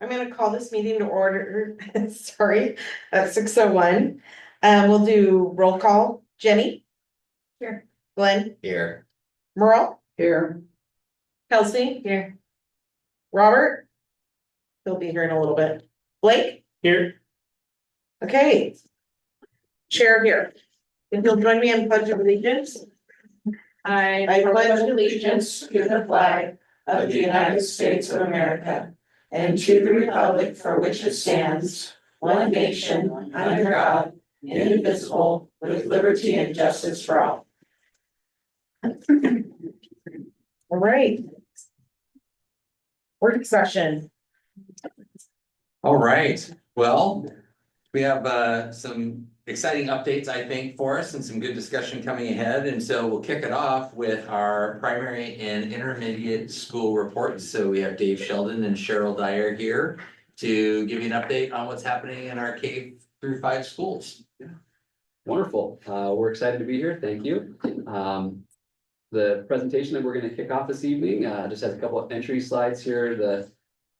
I'm gonna call this meeting to order, sorry, at 6:01. We'll do roll call. Jenny? Here. Glenn? Here. Merle? Here. Kelsey? Here. Robert? He'll be here in a little bit. Blake? Here. Okay. Chair here. If you'll join me in pledge of allegiance. I pledge allegiance to the flag of the United States of America and to the republic for which it stands, one nation, under God, indivisible, with liberty and justice for all. All right. Work session. All right, well, we have some exciting updates, I think, for us and some good discussion coming ahead. And so we'll kick it off with our primary and intermediate school reports. So we have Dave Sheldon and Cheryl Dyer here to give you an update on what's happening in our K-5 schools. Wonderful. We're excited to be here. Thank you. The presentation that we're going to kick off this evening just has a couple of entry slides here.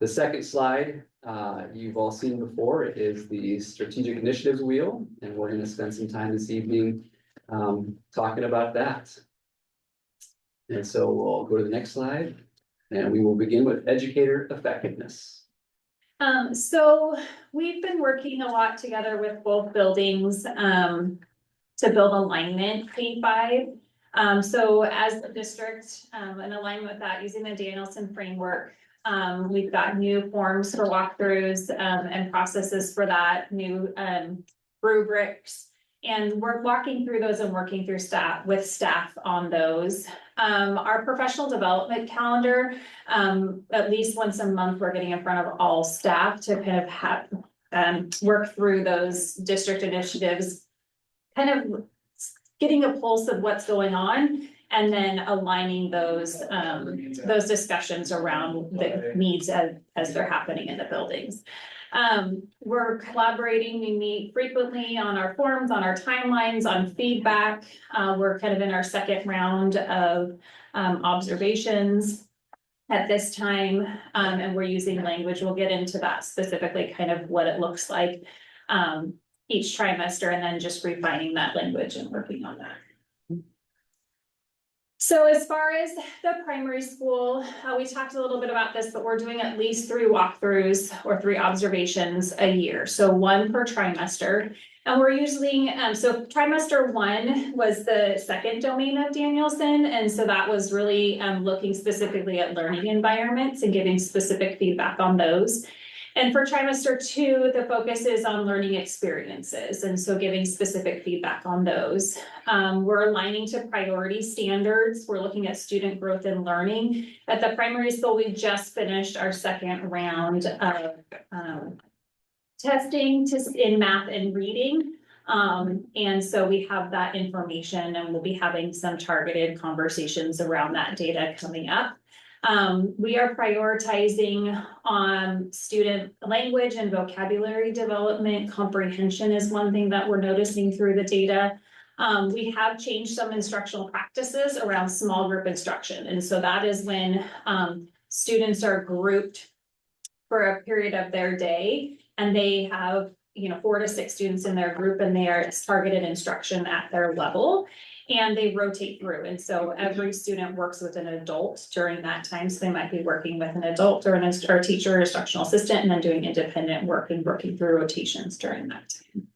The second slide you've all seen before. It is the strategic initiatives wheel, and we're going to spend some time this evening talking about that. And so we'll go to the next slide, and we will begin with educator effectiveness. So we've been working a lot together with both buildings to build alignment K-5. So as the district, in alignment with that, using the Danielson framework, we've got new forms for walkthroughs and processes for that, new rubrics. And we're walking through those and working through staff on those. Our professional development calendar, at least once a month, we're getting in front of all staff to kind of have work through those district initiatives, kind of getting a pulse of what's going on, and then aligning those discussions around the needs as they're happening in the buildings. We're collaborating, we meet frequently on our forums, on our timelines, on feedback. We're kind of in our second round of observations at this time, and we're using language. We'll get into that specifically, kind of what it looks like each trimester, and then just refining that language and working on that. So as far as the primary school, we talked a little bit about this, but we're doing at least 3 walkthroughs or 3 observations a year. So 1 per trimester. And we're usually, so trimester 1 was the second domain of Danielson. And so that was really looking specifically at learning environments and giving specific feedback on those. And for trimester 2, the focus is on learning experiences, and so giving specific feedback on those. We're aligning to priority standards. We're looking at student growth and learning. At the primary school, we just finished our second round of testing in math and reading. And so we have that information, and we'll be having some targeted conversations around that data coming up. We are prioritizing on student language and vocabulary development. Comprehension is one thing that we're noticing through the data. We have changed some instructional practices around small group instruction. And so that is when students are grouped for a period of their day, and they have 4 to 6 students in their group, and they are targeted instruction at their level. And they rotate through. And so every student works with an adult during that time. So they might be working with an adult or a teacher or instructional assistant, and then doing independent work and working through rotations during that time.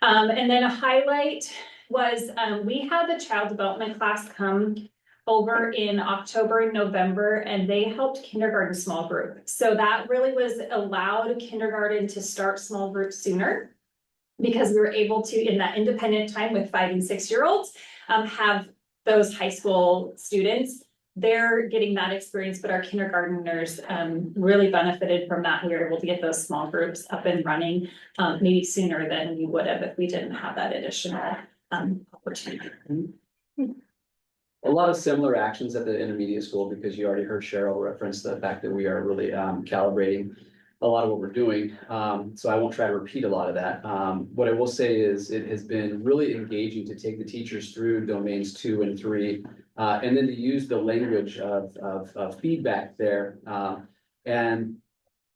And then a highlight was we had the child development class come over in October and November, and they helped kindergarten small group. So that really was allowed kindergarten to start small groups sooner, because we were able to, in that independent time with 5 and 6-year-olds, have those high school students. They're getting that experience, but our kindergarteners really benefited from that. We were able to get those small groups up and running maybe sooner than we would have if we didn't have that additional opportunity. A lot of similar actions at the intermediate school, because you already heard Cheryl reference the fact that we are really calibrating a lot of what we're doing. So I won't try to repeat a lot of that. What I will say is it has been really engaging to take the teachers through domains 2 and 3 And then to use the language of feedback there, and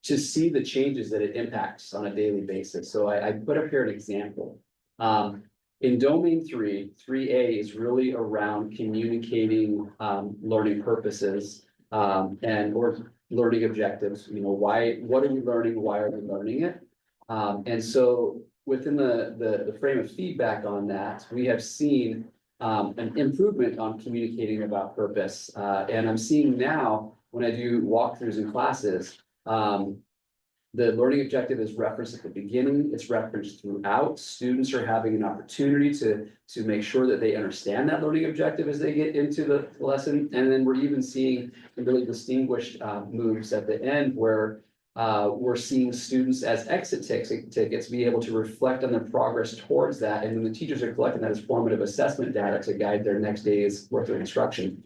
to see the changes that it impacts on a daily basis. So I put up here an example. In domain 3A is really around communicating learning purposes and or learning objectives. You know, what are we learning? Why are we learning it? And so within the frame of feedback on that, we have seen an improvement on communicating about purpose. And I'm seeing now when I do walkthroughs in classes, the learning objective is referenced at the beginning, it's referenced throughout. Students are having an opportunity to make sure that they understand that learning objective as they get into the lesson. And then we're even seeing really distinguished moves at the end where we're seeing students as exit tickets be able to reflect on their progress towards that. And then the teachers are collecting that as formative assessment data to guide their next day's worth of instruction.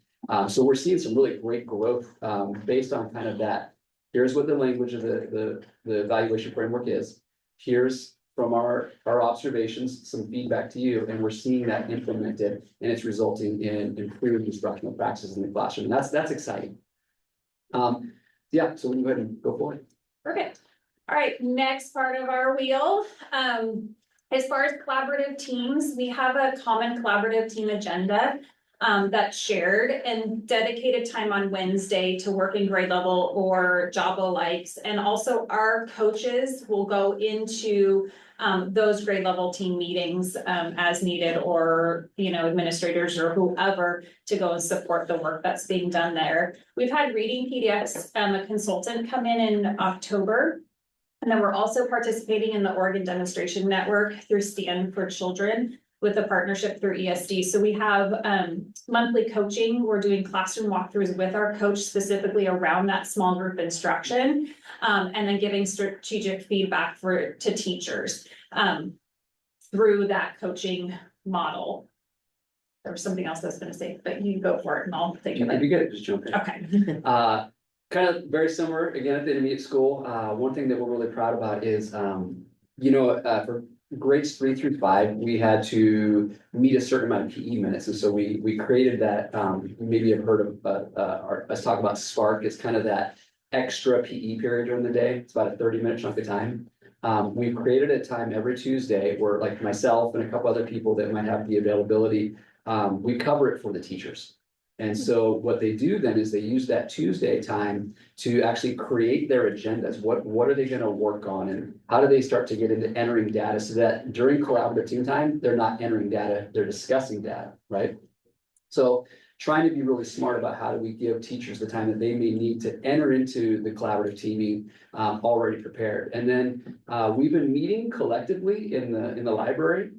So we're seeing some really great growth based on kind of that. Here's what the language of the evaluation framework is. Here's from our observations, some feedback to you, and we're seeing that implemented, and it's resulting in improved instructional practices in the classroom. And that's exciting. Yeah, so we can go ahead and go for it. Perfect. All right, next part of our wheel. As far as collaborative teams, we have a common collaborative team agenda that's shared, and dedicated time on Wednesday to work in grade level or job alikes. And also our coaches will go into those grade level team meetings as needed, or, you know, administrators or whoever to go and support the work that's being done there. We've had Reading PDX, a consultant, come in October. And then we're also participating in the Oregon Demonstration Network through Stand for Children, with a partnership through ESD. So we have monthly coaching. We're doing classroom walkthroughs with our coach specifically around that small group instruction, and then giving strategic feedback to teachers through that coaching model. There was something else I was going to say, but you go for it and I'll think of If it. you get it, just jump in. Okay. Kind of very similar, again, at the intermediate school. One thing that we're really proud about is, for grades 3 through 5, we had to meet a certain amount of PE minutes. And so we created that, maybe you've heard of, us talk about Spark. It's kind of that extra PE period during the day. It's about a 30-minute chunk of time. We've created a time every Tuesday where, like myself and a couple other people that might have the availability, we cover it for the teachers. And so what they do then is they use that Tuesday time to actually create their agendas. What are they going to work on, and how do they start to get into entering data, so that during collaborative team time, they're not entering data, they're discussing data, right? So trying to be really smart about how do we give teachers the time that they may need to enter into the collaborative teaming already prepared. And then we've been meeting collectively in the library.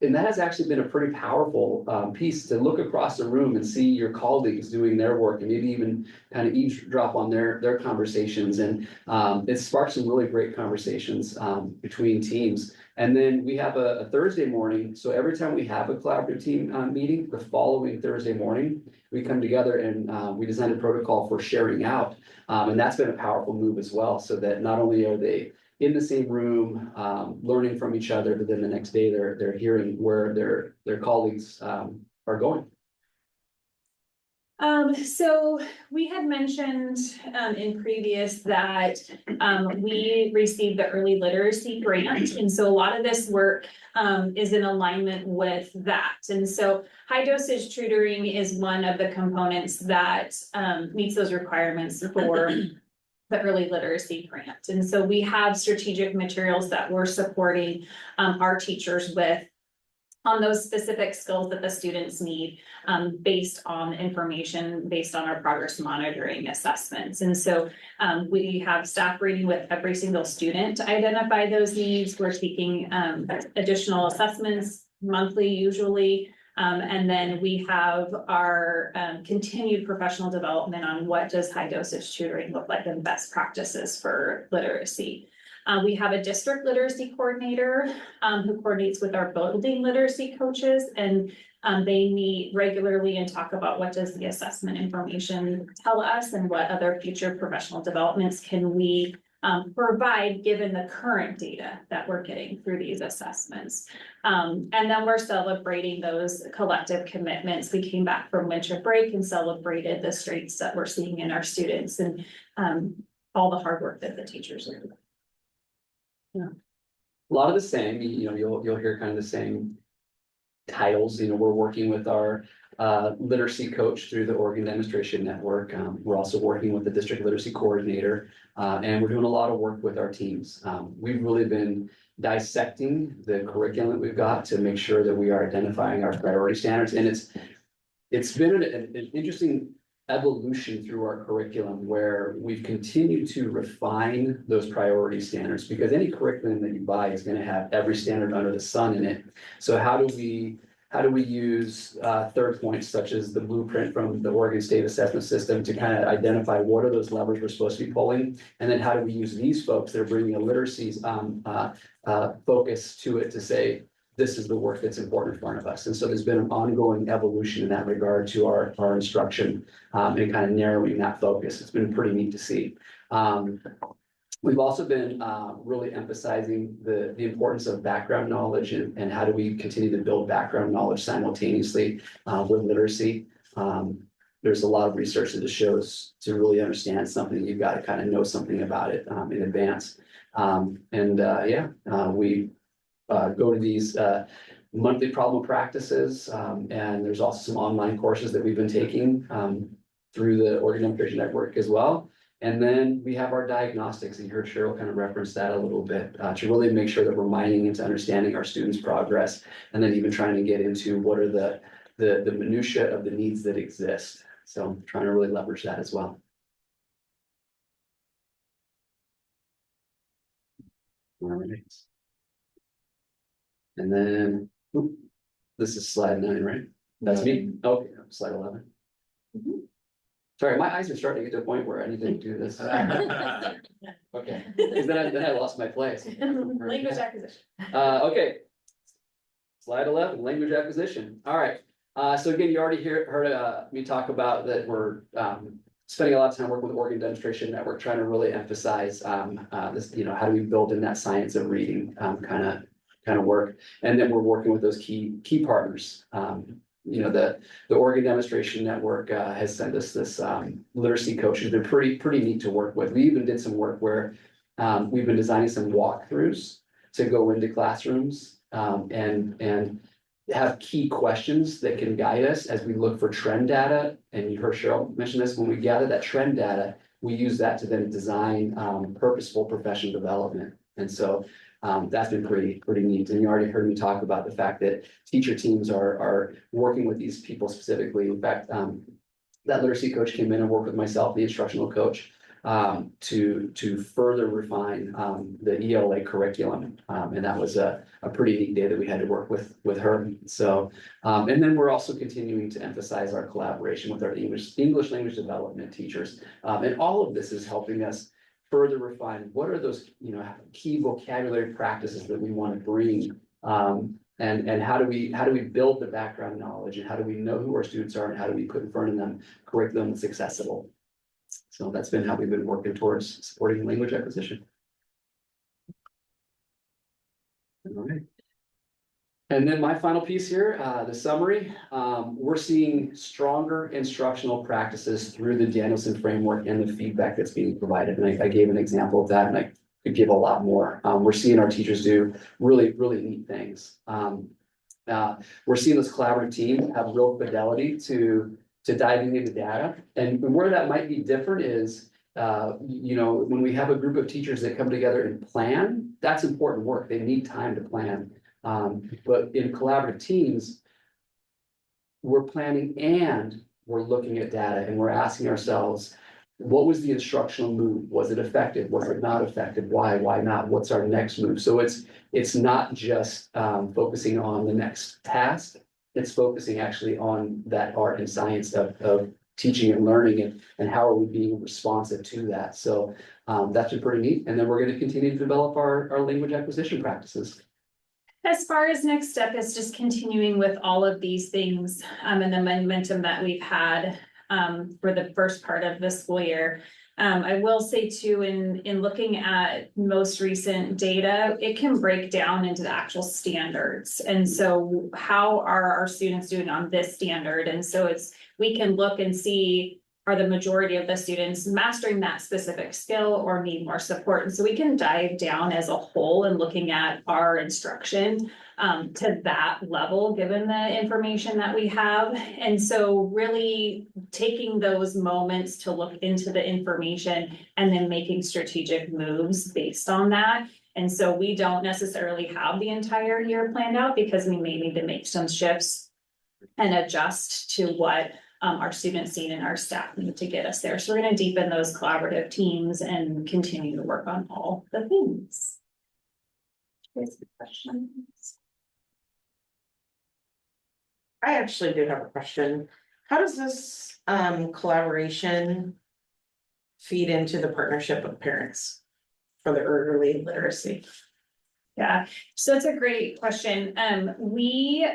And that has actually been a pretty powerful piece to look across the room and see your colleagues doing their work, and maybe even kind of eavesdrop on their conversations. And it sparked some really great conversations between teams. And then we have a Thursday morning. So every time we have a collaborative team meeting, the following Thursday morning, we come together and we designed a protocol for sharing out. And that's been a powerful move as well, so that not only are they in the same room, learning from each other, but then the next day they're hearing where their colleagues are going. So we had mentioned in previous that we received the early literacy grant, and so a lot of this work is in alignment with that. And so high dosage tutoring is one of the components that meets those requirements for the early literacy grant. And so we have strategic materials that we're supporting our teachers with on those specific skills that the students need, based on information, based on our progress monitoring assessments. And so we have staff reading with every single student to identify those needs. We're taking additional assessments monthly usually. And then we have our continued professional development on what does high dosage tutoring look like and best practices for literacy. We have a district literacy coordinator who coordinates with our building literacy coaches, and they meet regularly and talk about what does the assessment information tell us and what other future professional developments can we provide given the current data that we're getting through these assessments. And then we're celebrating those collective commitments. We came back from winter break and celebrated the strengths that we're seeing in our students and all the hard work that the teachers are doing. A lot of the same, you'll hear kind of the same titles, we're working with our literacy coach through the Oregon Demonstration Network. We're also working with the district literacy coordinator, and we're doing a lot of work with our teams. We've really been dissecting the curriculum that we've got to make sure that we are identifying our priority standards, and it's been an interesting evolution through our curriculum where we've continued to refine those priority standards, because any curriculum that you buy is going to have every standard under the sun in it. So how do we use third points such as the blueprint from the Oregon State Assessment System to kind of identify what are those levers we're supposed to be pulling, and then how do we use these folks that are bringing a literacy focus to it to say, this is the work that's important in front of us. And so there's been an ongoing evolution in that regard to our instruction, and kind of narrowing that focus. It's been pretty neat to see. We've also been really emphasizing the importance of background knowledge and how do we continue to build background knowledge simultaneously with literacy. There's a lot of research that just shows to really understand something, you've got to kind of know something about it in advance. We go to these monthly problem practices, and there's also some online courses that we've been taking through the Oregon Demonstration Network as well. And then we have our diagnostics, and you heard Cheryl kind of reference that a little bit, to really make sure that we're mining into understanding our students' progress, and then even trying to get into what are the minutia of the needs that exist. So I'm trying to really leverage that as well. All right. And then, this is slide 9, right? That's me? Okay, slide 11. Sorry, my eyes are starting to get to a point where I need to do this. Okay, because then I lost my place. Language acquisition. Okay. Slide 11, language acquisition. All right. So again, you already heard me talk about that we're spending a lot of time working with Oregon Demonstration Network, trying to really emphasize this, how do we build in that science of reading kind of work. And then we're working with those key partners. The Oregon Demonstration Network has sent us this literacy coach who's been pretty neat to work with. We even did some work where we've been designing some walkthroughs to go into classrooms and have key questions that can guide us as we look for trend data. And you heard Cheryl mention this, when we gather that trend data, we use that to then design purposeful professional development. And so that's been pretty neat. And you already heard me talk about the fact that teacher teams are working with these people specifically. In fact, that literacy coach came in and worked with myself, the instructional coach, to further refine the ELA curriculum. And that was a pretty neat day that we had to work with her. So, and then we're also continuing to emphasize our collaboration with our English language development teachers. And all of this is helping us further refine what are those key vocabulary practices that we want to bring, and how do we build the background knowledge, and how do we know who our students are, and how do we put in front of them curriculum that's accessible. So that's been how we've been working towards supporting language acquisition. All right. And then my final piece here, the summary. We're seeing stronger instructional practices through the Danielson framework and the feedback that's being provided. And I gave an example of that, and I could give a lot more. We're seeing our teachers do really neat things. We're seeing this collaborative team have real fidelity to diving into data. And where that might be different is, when we have a group of teachers that come together and plan, that's important work. They need time to plan. But in collaborative teams, we're planning and we're looking at data, and we're asking ourselves, what was the instructional move? Was it effective? Was it not effective? Why not? What's our next move? So it's not just focusing on the next task. It's focusing actually on that art and science of teaching and learning, and how are we being responsive to that. So that's been pretty neat. And then we're going to continue to develop our language acquisition practices. As far as next step is just continuing with all of these things, and the momentum that we've had. for the first part of the school year. I will say too, in looking at most recent data, it can break down into the actual standards. And so how are our students doing on this standard? And so we can look and see, are the majority of the students mastering that specific skill or need more support? And so we can dive down as a whole and looking at our instruction to that level, given the information that we have. And so really taking those moments to look into the information and then making strategic moves based on that. And so we don't necessarily have the entire year planned out because we may need to make some shifts and adjust to what our students need and our staff need to get us there. So we're going to deepen those collaborative teams and continue to work on all the things. Questions? I actually do have a question. How does this collaboration feed into the partnership with parents for the early literacy? Yeah, so that's a great question. We,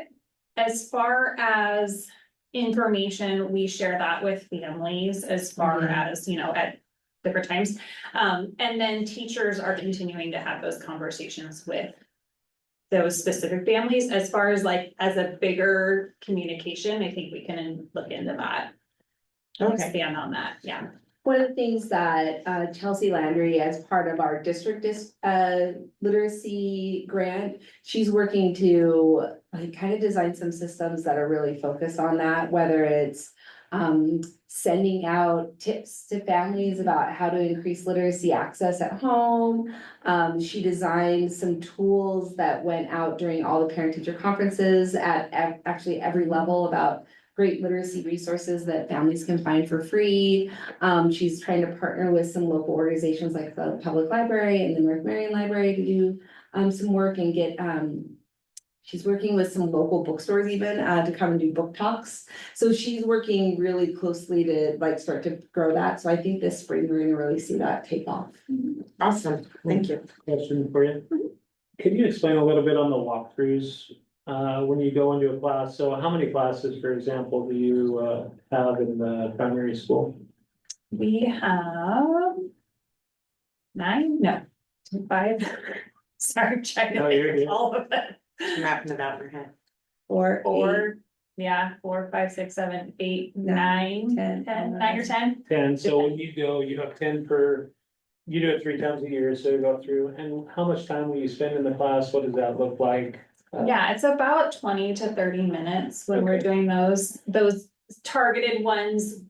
as far as information, we share that with families as far as, at different times. And then teachers are continuing to have those conversations with those specific families. As far as as a bigger communication, I think we can look into that. Okay. Expand on that, yeah. One of the things that Chelsea Landry, as part of our district literacy grant, she's working to kind of design some systems that are really focused on that, whether it's sending out tips to families about how to increase literacy access at home. She designed some tools that went out during all the parent-teacher conferences at actually every level about great literacy resources that families can find for free. She's trying to partner with some local organizations like the Public Library and the North Marion Library to do some work and get, she's working with some local bookstores even to come and do book talks. So she's working really closely to start to grow that. So I think this spring we're gonna really see that take off. Awesome, thank you. Question for you. Can you explain a little bit on the walkthroughs, when you go into a class? So how many classes, for example, do you, have in the primary school? We have 5. Sorry, trying to No, you're think of good. all of it. Mapping it out in your head. 4, 4, 5, 6, 7, 8, 9, 10, 9 or 10. 10, so when you go, you have 10 per, you do it 3 times a year, so you go through, and how much time will you spend in the class? What does that look like? Yeah, it's about 20 to 30 minutes when we're doing those targeted ones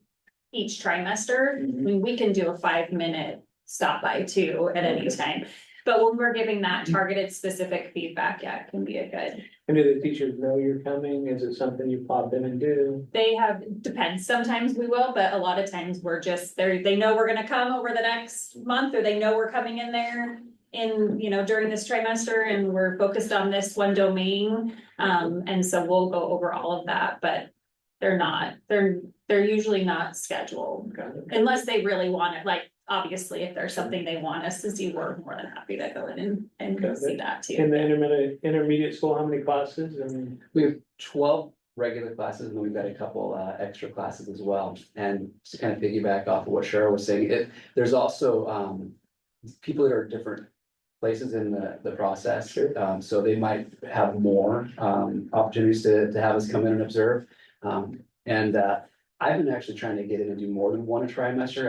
each trimester. I mean, we can do a 5-minute stop by too at any time. But when we're giving that targeted specific feedback, yeah, it can be a good. And do the teachers know you're coming? Is it something you pop in and do? Depends, sometimes we will, but a lot of times we're just, they know we're gonna come over the next month, or they know we're coming in there during this trimester, and we're focused on this one domain. And so we'll go over all of that, but they're usually not scheduled unless they really want it. Obviously, if there's something they want us to see, we're more than happy to go in and go see that too. In the intermediate school, how many classes? And We have 12 regular classes, and then we've got a couple extra classes as well. And to kind of piggyback off of what Cheryl was saying, there's also people that are different places in the process. Sure. So they might have more opportunities to have us come in and observe. And I've been actually trying to get in and do more than one a trimester.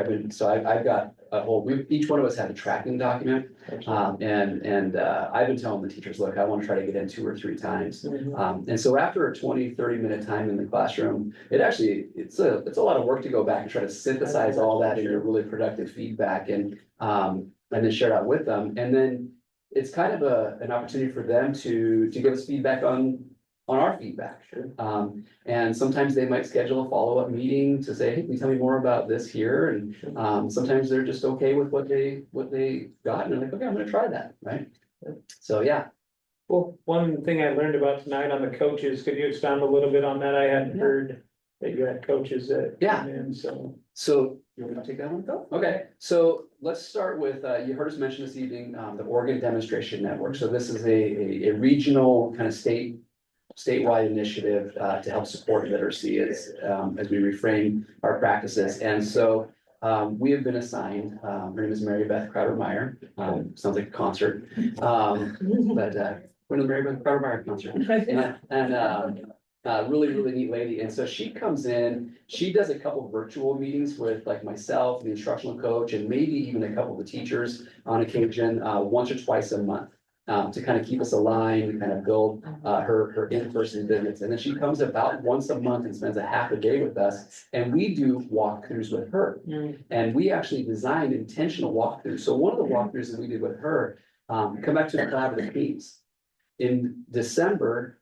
I've got a whole, each one of us have a tracking document. And I've been telling the teachers, look, I want to try to get in 2 or 3 times. And so after a 20-30 minute time in the classroom, it's a lot of work to go back and try to synthesize all that into really productive feedback and then share it out with them. And then it's kind of an opportunity for them to give us feedback on our feedback. And sometimes they might schedule a follow-up meeting to say, hey, can you tell me more about this here? And sometimes they're just okay with what they got, and they're like, okay, I'm gonna try that, right? So, yeah. Well, one thing I learned about tonight on the coaches, could you expand a little bit on that? I hadn't heard that you had coaches that. Yeah. come in, so. So you're gonna take that one? Okay, so let's start with, you heard us mention this evening, the Oregon Demonstration Network. So this is a regional kind of state statewide initiative to help support literacy as we reframe our practices. And so we have been assigned, her name is Mary Beth Crowder Meyer, sounds like a concert. But we're in the Mary Beth Crowder Meyer concert. And really, really neat lady. And so she comes in, she does a couple virtual meetings with like myself, the instructional coach, and maybe even a couple of the teachers on occasion, once or twice a month. To kind of keep us aligned, to kind of build her in-person visits. And then she comes about once a month and spends a half a day with us. And we do walkthroughs with her. And we actually designed intentional walkthroughs. So one of the walkthroughs that we did with her, come back to the collaborative teams. In December,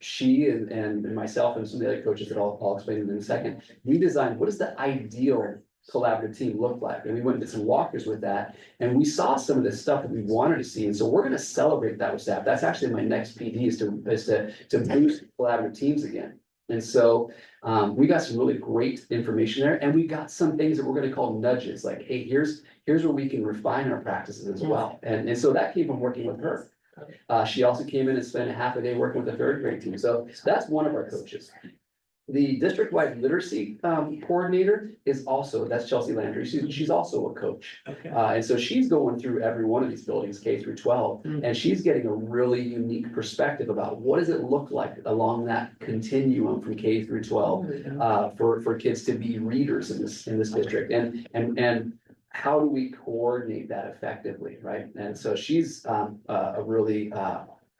she and myself and some of the other coaches that I'll explain in a second, we designed what is the ideal collaborative team look like? And we went and did some walkthroughs with that, and we saw some of the stuff that we wanted to see. And so we're gonna celebrate that with staff. That's actually my next PD is to boost collaborative teams again. And so we got some really great information there, and we got some things that we're gonna call nudges, like, hey, here's where we can refine our practices as well. And so that came from working with her. She also came in and spent a half a day working with the third grade team. So that's one of our coaches. The district-wide literacy coordinator is also, that's Chelsea Landry. She's also a coach. Okay. And so she's going through every one of these buildings, K through 12, and she's getting a really unique perspective about what does it look like along that continuum from K through 12 for kids to be readers in this district, and how do we coordinate that effectively, right? And so she's a really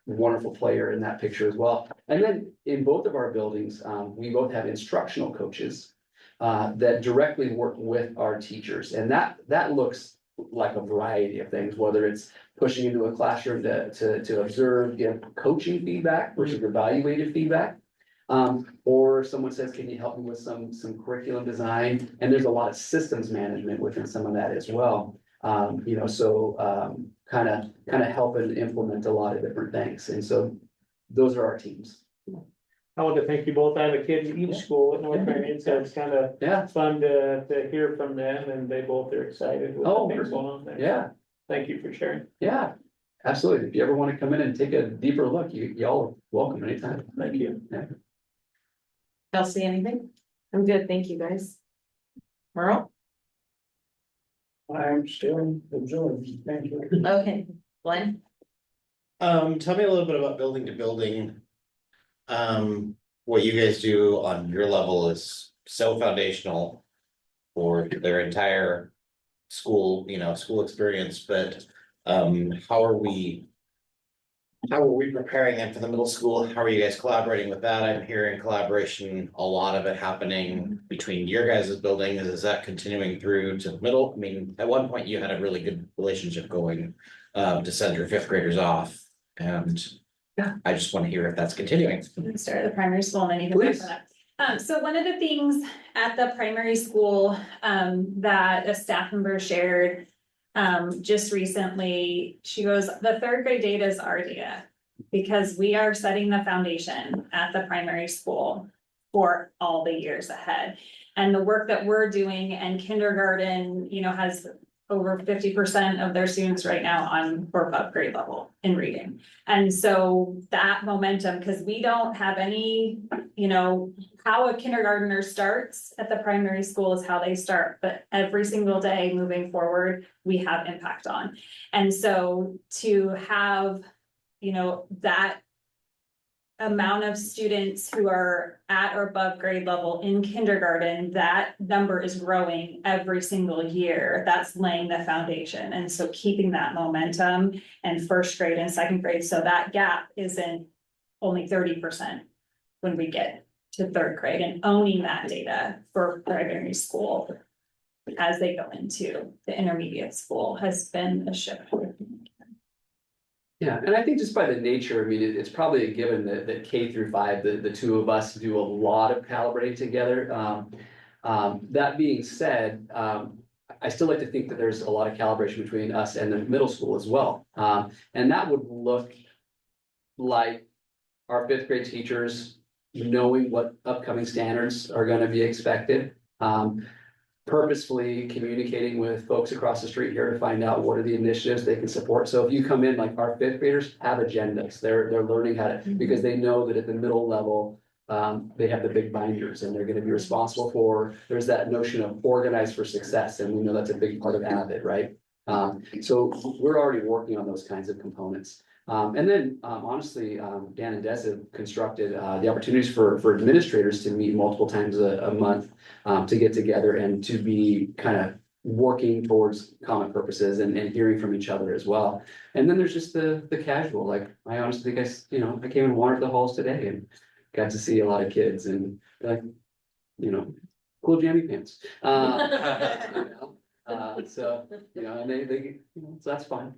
wonderful player in that picture as well. And then in both of our buildings, we both have instructional coaches that directly work with our teachers. And that looks like a variety of things, whether it's pushing into a classroom to observe, give coaching feedback versus evaluative feedback. Or someone says, can you help me with some curriculum design? And there's a lot of systems management within some of that as well. Kind of helping implement a lot of different things. And so those are our teams. I want to thank you both. I have a kid in each school at North Marion, so it's kind of Yeah, fun to hear from them, and they both are excited with Oh, the things going on there. yeah, Thank you for sharing. yeah, absolutely. If you ever want to come in and take a deeper look, y'all are welcome anytime. Thank you. Kelsey, anything? I'm good, thank you, guys. Merle? I'm still absorbed, thank you. Okay, Glenn? Tell me a little bit about building to building. What you guys do on your level is so foundational for their entire school, school experience, but how are we preparing them for the middle school? How are you guys collaborating with that? I'm hearing collaboration, a lot of it happening between your guys' buildings. Is that continuing through to the middle? I mean, at one point you had a really good relationship going to send your fifth graders off. And Yeah. I just want to hear if that's continuing. We can start at the primary school and then you can. Please. So one of the things at the primary school, that a staff member shared, just recently, she goes, the third grade data is our data. Because we are setting the foundation at the primary school for all the years ahead. And the work that we're doing, and kindergarten, has over 50% of their students right now on or above grade level in reading. And so that momentum, because we don't have any, how a kindergartner starts at the primary school is how they start, but every single day moving forward, we have impact on. And so to have, that amount of students who are at or above grade level in kindergarten, that number is growing every single year. That's laying the foundation. And so keeping that momentum in first grade and second grade, so that gap isn't only 30% when we get to third grade, and owning that data for primary school as they go into the intermediate school has been a shift. Yeah, and I think just by the nature, I mean, it's probably a given that K through 5, the two of us do a lot of calibrating together. That being said, I still like to think that there's a lot of calibration between us and the middle school as well. And that would look like our fifth grade teachers knowing what upcoming standards are going to be expected. purposefully communicating with folks across the street here to find out what are the initiatives they can support. So if you come in, like our fifth graders have agendas, they're learning how to, because they know that at the middle level, they have the big binders and they're gonna be responsible for, there's that notion of organized for success, and we know that's a big part of Avid, right? So we're already working on those kinds of components. And then, honestly, Dan and Des have constructed, the opportunities for administrators to meet multiple times a month, to get together and to be kind of working towards common purposes and hearing from each other as well. And then there's just the casual, like, I honestly think I came and wandered the halls today and got to see a lot of kids and like, cool jammy pants. So, and they, so that's fine.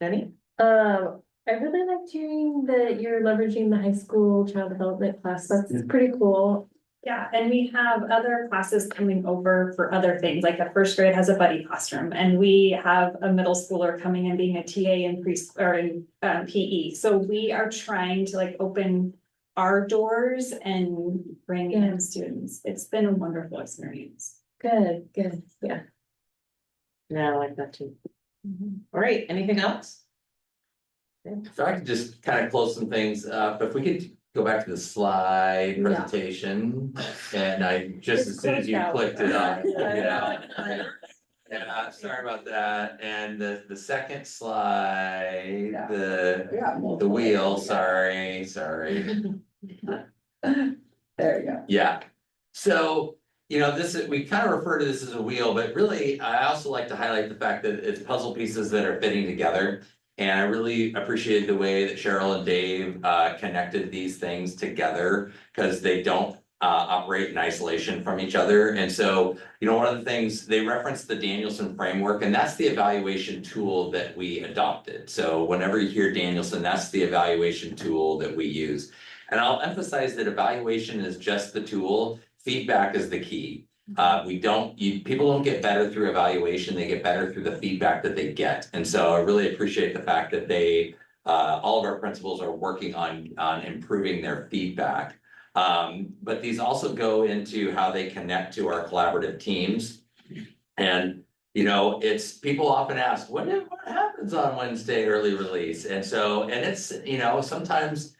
Jenny? I really liked hearing that you're leveraging the high school child development class. That's pretty cool. Yeah, and we have other classes coming over for other things, like the first grade has a buddy classroom, and we have a middle schooler coming and being a TA in in PE. So we are trying to like open our doors and bring in students. It's been a wonderful experience. Good, yeah. Yeah, I like that too. All right, anything else? If I could just kind of close some things up, if we could go back to the slide Yeah. presentation, and I, just as soon as you clicked it up, Yeah, sorry about that, and the second slide, the wheel, sorry. There you go. Yeah, so, this is, we kind of refer to this as a wheel, but really, I also like to highlight the fact that it's puzzle pieces that are fitting together. And I really appreciated the way that Cheryl and Dave connected these things together, because they don't operate in isolation from each other. And so, one of the things, they referenced the Danielson framework, and that's the evaluation tool that we adopted. So whenever you hear Danielson, that's the evaluation tool that we use. And I'll emphasize that evaluation is just the tool, feedback is the key. People don't get better through evaluation, they get better through the feedback that they get. And so I really appreciate the fact that all of our principals are working on improving their feedback. But these also go into how they connect to our collaborative teams. And, it's, people often ask, what happens on Wednesday early release? And so, and it's, sometimes,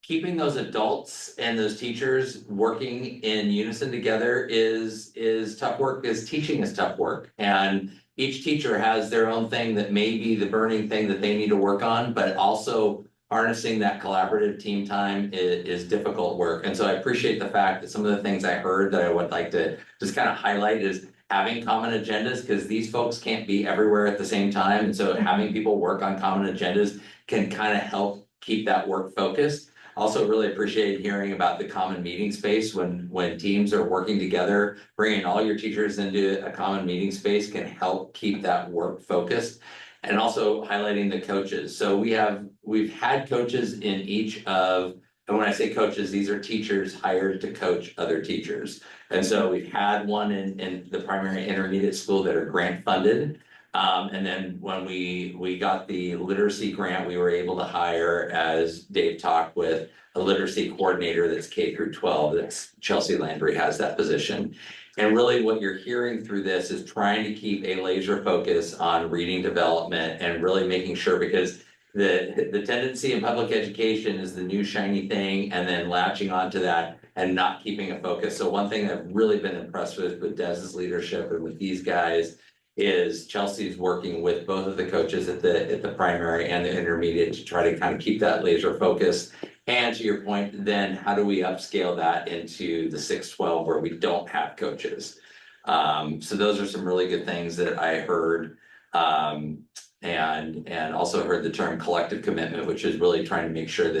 keeping those adults and those teachers working in unison together is tough work, because teaching is tough work. And each teacher has their own thing that may be the burning thing that they need to work on, but also harnessing that collaborative team time is difficult work. And so I appreciate the fact that some of the things I heard that I would like to just kind of highlight is having common agendas, because these folks can't be everywhere at the same time. And so having people work on common agendas can kind of help keep that work focused. Also really appreciate hearing about the common meeting space when teams are working together, bringing all your teachers into a common meeting space can help keep that work focused. And also highlighting the coaches. So we've had coaches in each of, and when I say coaches, these are teachers hired to coach other teachers. And so we've had one in the primary intermediate school that are grant funded. And then when we got the literacy grant, we were able to hire, as Dave talked, with a literacy coordinator that's K through 12. That's Chelsea Landry has that position. And really what you're hearing through this is trying to keep a laser focus on reading development and really making sure, because the tendency in public education is the new shiny thing and then latching onto that and not keeping a focus. So one thing I've really been impressed with Des's leadership and with these guys is Chelsea's working with both of the coaches at the primary and the intermediate to try to kind of keep that laser focus. And to your point, then how do we upscale that into the 6-12 where we don't have coaches? So those are some really good things that I heard. And also heard the term collective commitment, which is really trying to make sure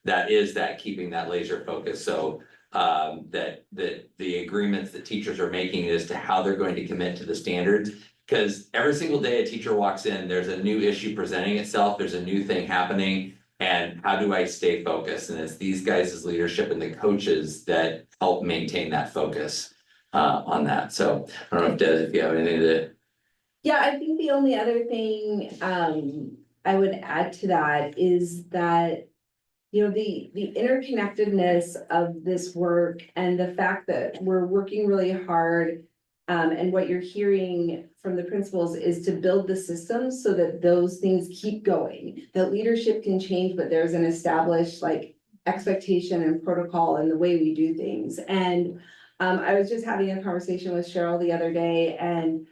that keeping that laser focus. So that the agreements that teachers are making as to how they're going to commit to the standards. Because every single day a teacher walks in, there's a new issue presenting itself, there's a new thing happening, and how do I stay focused? And it's these guys' leadership and the coaches that help maintain that focus on that. So I don't know if Des, if you have anything to. Yeah, I think the only other thing I would add to that is that, the interconnectedness of this work and the fact that we're working really hard. And what you're hearing from the principals is to build the systems so that those things keep going. That leadership can change, but there's an established like expectation and protocol in the way we do things. And I was just having a conversation with Cheryl the other day, and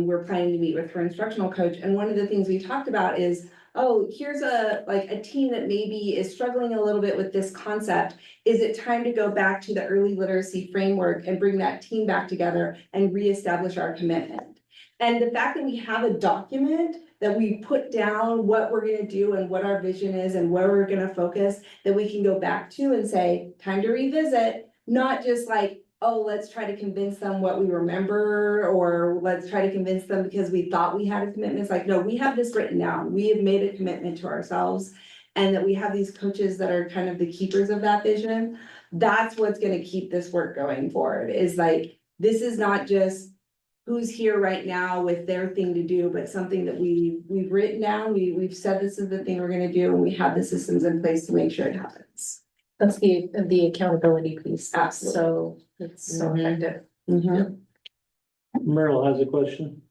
we're planning to meet with her instructional coach. And one of the things we talked about is, oh, here's a team that maybe is struggling a little bit with this concept. Is it time to go back to the early literacy framework and bring that team back together and reestablish our commitment? And the fact that we have a document that we put down what we're gonna do and what our vision is and where we're gonna focus, that we can go back to and say, time to revisit, not just like, oh, let's try to convince them what we remember, or let's try to convince them because we thought we had a commitment. It's like, no, we have this written down. We have made a commitment to ourselves. And that we have these coaches that are kind of the keepers of that vision. That's what's gonna keep this work going forward, is like, this is not just who's here right now with their thing to do, but something that we've written down. We've said this is the thing we're gonna do, and we have the systems in place to make sure it happens. That's the accountability piece. That's Absolutely. so, it's so Mhm. effective. Mhm. Merrill has a question.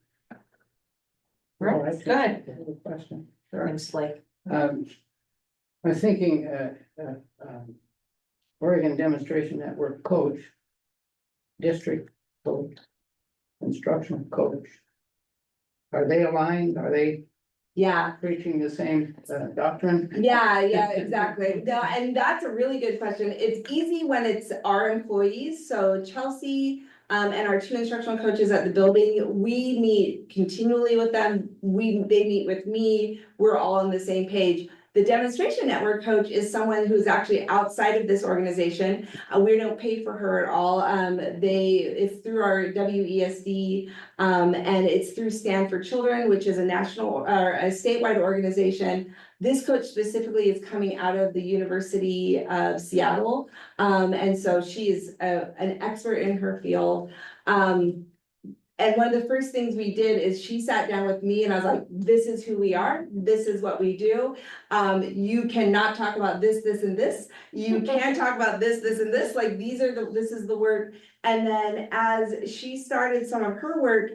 Right, go ahead. Question. Thanks, Blake. I'm thinking, Oregon Demonstration Network coach, district coach, instructional coach. Are they aligned? Are they Yeah, preaching the same doctrine? yeah, exactly. No, and that's a really good question. It's easy when it's our employees. So Chelsea and our two instructional coaches at the building, we meet continually with them. They meet with me. We're all on the same page. The demonstration network coach is someone who's actually outside of this organization. We don't pay for her at all. It's through our WESD, and it's through Stand for Children, which is a national or a statewide organization. This coach specifically is coming out of the University of Seattle. And so she is an expert in her field. And one of the first things we did is she sat down with me and I was like, this is who we are. This is what we do. You cannot talk about this, this, and this. You can talk about this, this, and this. Like, this is the work. And then as she started some of her work,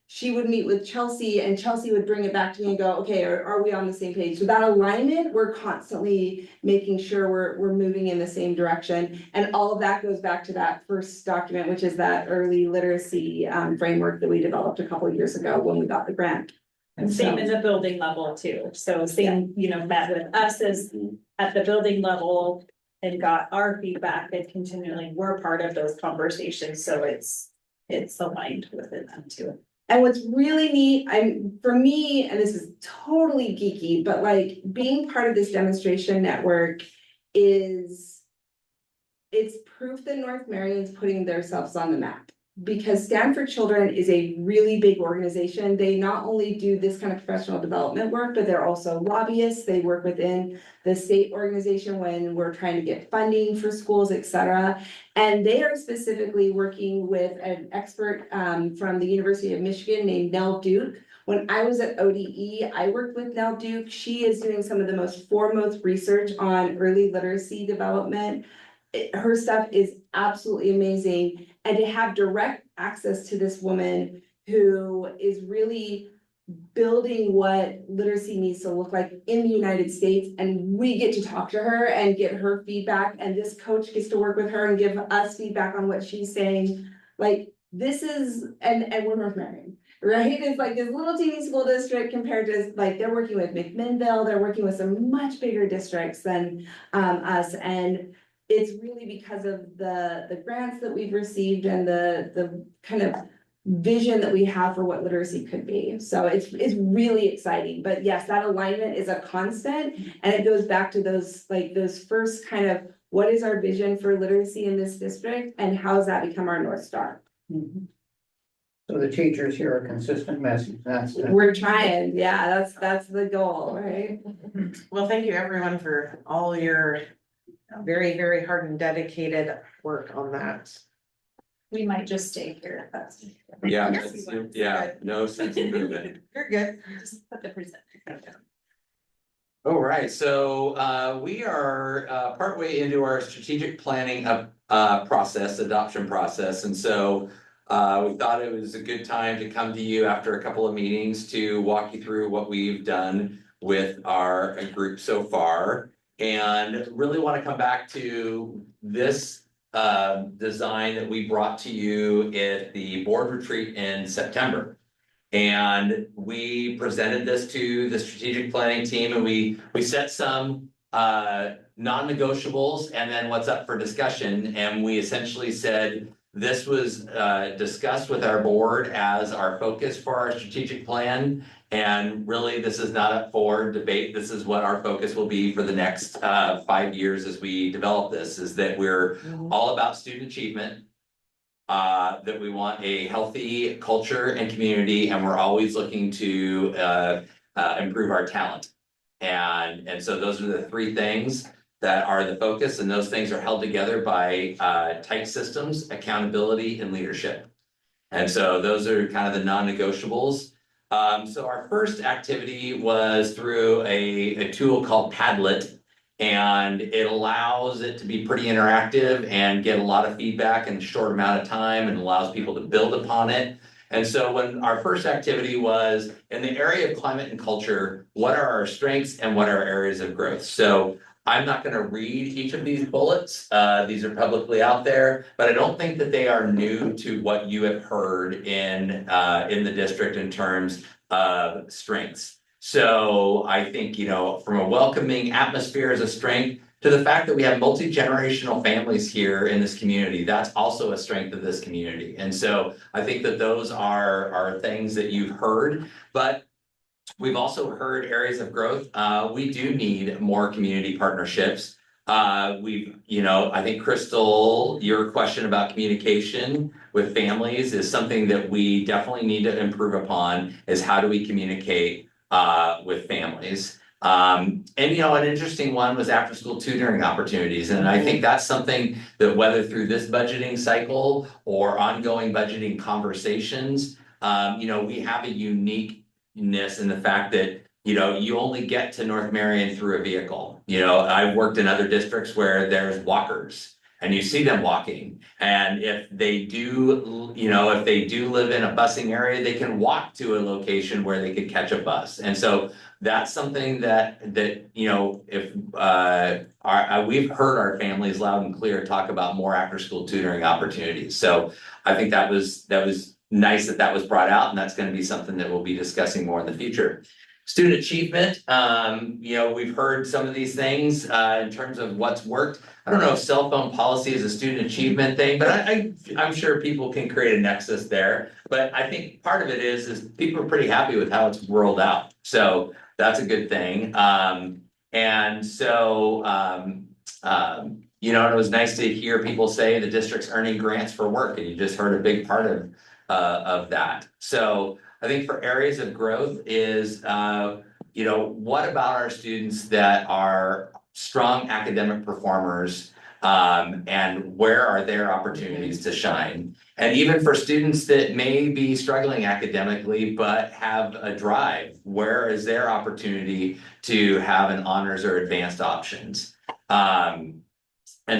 she would meet with Chelsea and Chelsea would bring it back to me and go, okay, are we on the same page? So that alignment, we're constantly making sure we're moving in the same direction. And all of that goes back to that first document, which is that early literacy framework that we developed a couple of years ago when we got the grant. And same in the building level too. So same, met with us as at the building level and got our feedback and continually we're part of those conversations. So it's aligned within them too. And what's really neat, for me, and this is totally geeky, but like being part of this demonstration network it's proof that North Marion's putting themselves on the map. Because Stand for Children is a really big organization. They not only do this kind of professional development work, but they're also lobbyists. They work within the state organization when we're trying to get funding for schools, et cetera. And they are specifically working with an expert from the University of Michigan named Nell Duke. When I was at ODE, I worked with Nell Duke. She is doing some of the most foremost research on early literacy development. Her stuff is absolutely amazing. And to have direct access to this woman who is really building what literacy needs to look like in the United States. And we get to talk to her and get her feedback. And this coach gets to work with her and give us feedback on what she's saying. Like, this is, and we're North Marion, right? It's like this little teeny school district compared to, like, they're working with McMinnville. They're working with some much bigger districts than us. And it's really because of the grants that we've received and the kind of vision that we have for what literacy could be. So it's really exciting. But yes, that alignment is a constant, and it goes back to those first kind of, what is our vision for literacy in this district and how does that become our North Star? So the teachers hear a consistent message. We're trying, yeah, that's the goal, right? Well, thank you everyone for all your very, very hard and dedicated work on that. We might just stay here if that's. Yeah, Yes. yeah, no sense in moving. You're good. Just put the present. All right, so we are partway into our strategic planning process, adoption process, and so we thought it was a good time to come to you after a couple of meetings to walk you through what we've done with our group so far. And really want to come back to this design that we brought to you at the board retreat in September. And we presented this to the strategic planning team and we set some non-negotiables and then what's up for discussion. And we essentially said, this was discussed with our board as our focus for our strategic plan. And really, this is not up for debate. This is what our focus will be for the next 5 years as we develop this, is that we're all about student achievement. That we want a healthy culture and community, and we're always looking to improve our talent. And so those are the three things that are the focus, and those things are held together by tight systems, accountability, and leadership. And so those are kind of the non-negotiables. So our first activity was through a tool called Padlet. And it allows it to be pretty interactive and get a lot of feedback in a short amount of time and allows people to build upon it. And so when our first activity was in the area of climate and culture, what are our strengths and what are our areas of growth? So I'm not going to read each of these bullets. These are publicly out there, but I don't think that they are new to what you have heard in the district in terms of strengths. So I think, you know, from a welcoming atmosphere as a strength to the fact that we have multi-generational families here in this community, that's also a strength of this community. And so I think that those are things that you've heard, but we've also heard areas of growth. We do need more community partnerships. I think Crystal, your question about communication with families is something that we definitely need to improve upon, is how do we communicate with families. And an interesting one was after school tutoring opportunities. And I think that's something that whether through this budgeting cycle or ongoing budgeting conversations, we have a uniqueness in the fact that, you only get to North Marion through a vehicle. I've worked in other districts where there's walkers and you see them walking. And if they do live in a busing area, they can walk to a location where they could catch a bus. And so that's something that if we've heard our families loud and clear talk about more after school tutoring opportunities. So I think that was nice that was brought out, and that's going to be something that we'll be discussing more in the future. Student achievement, we've heard some of these things in terms of what's worked. I don't know if cell phone policy is a student achievement thing, but I'm sure people can create a nexus there. But I think part of it is people are pretty happy with how it's rolled out. So that's a good thing. It was nice to hear people say the district's earning grants for work, and you just heard a big part of that. So I think for areas of growth is, what about our students that are strong academic performers, and where are their opportunities to shine? And even for students that may be struggling academically, but have a drive, where is their opportunity to have an honors or advanced options? And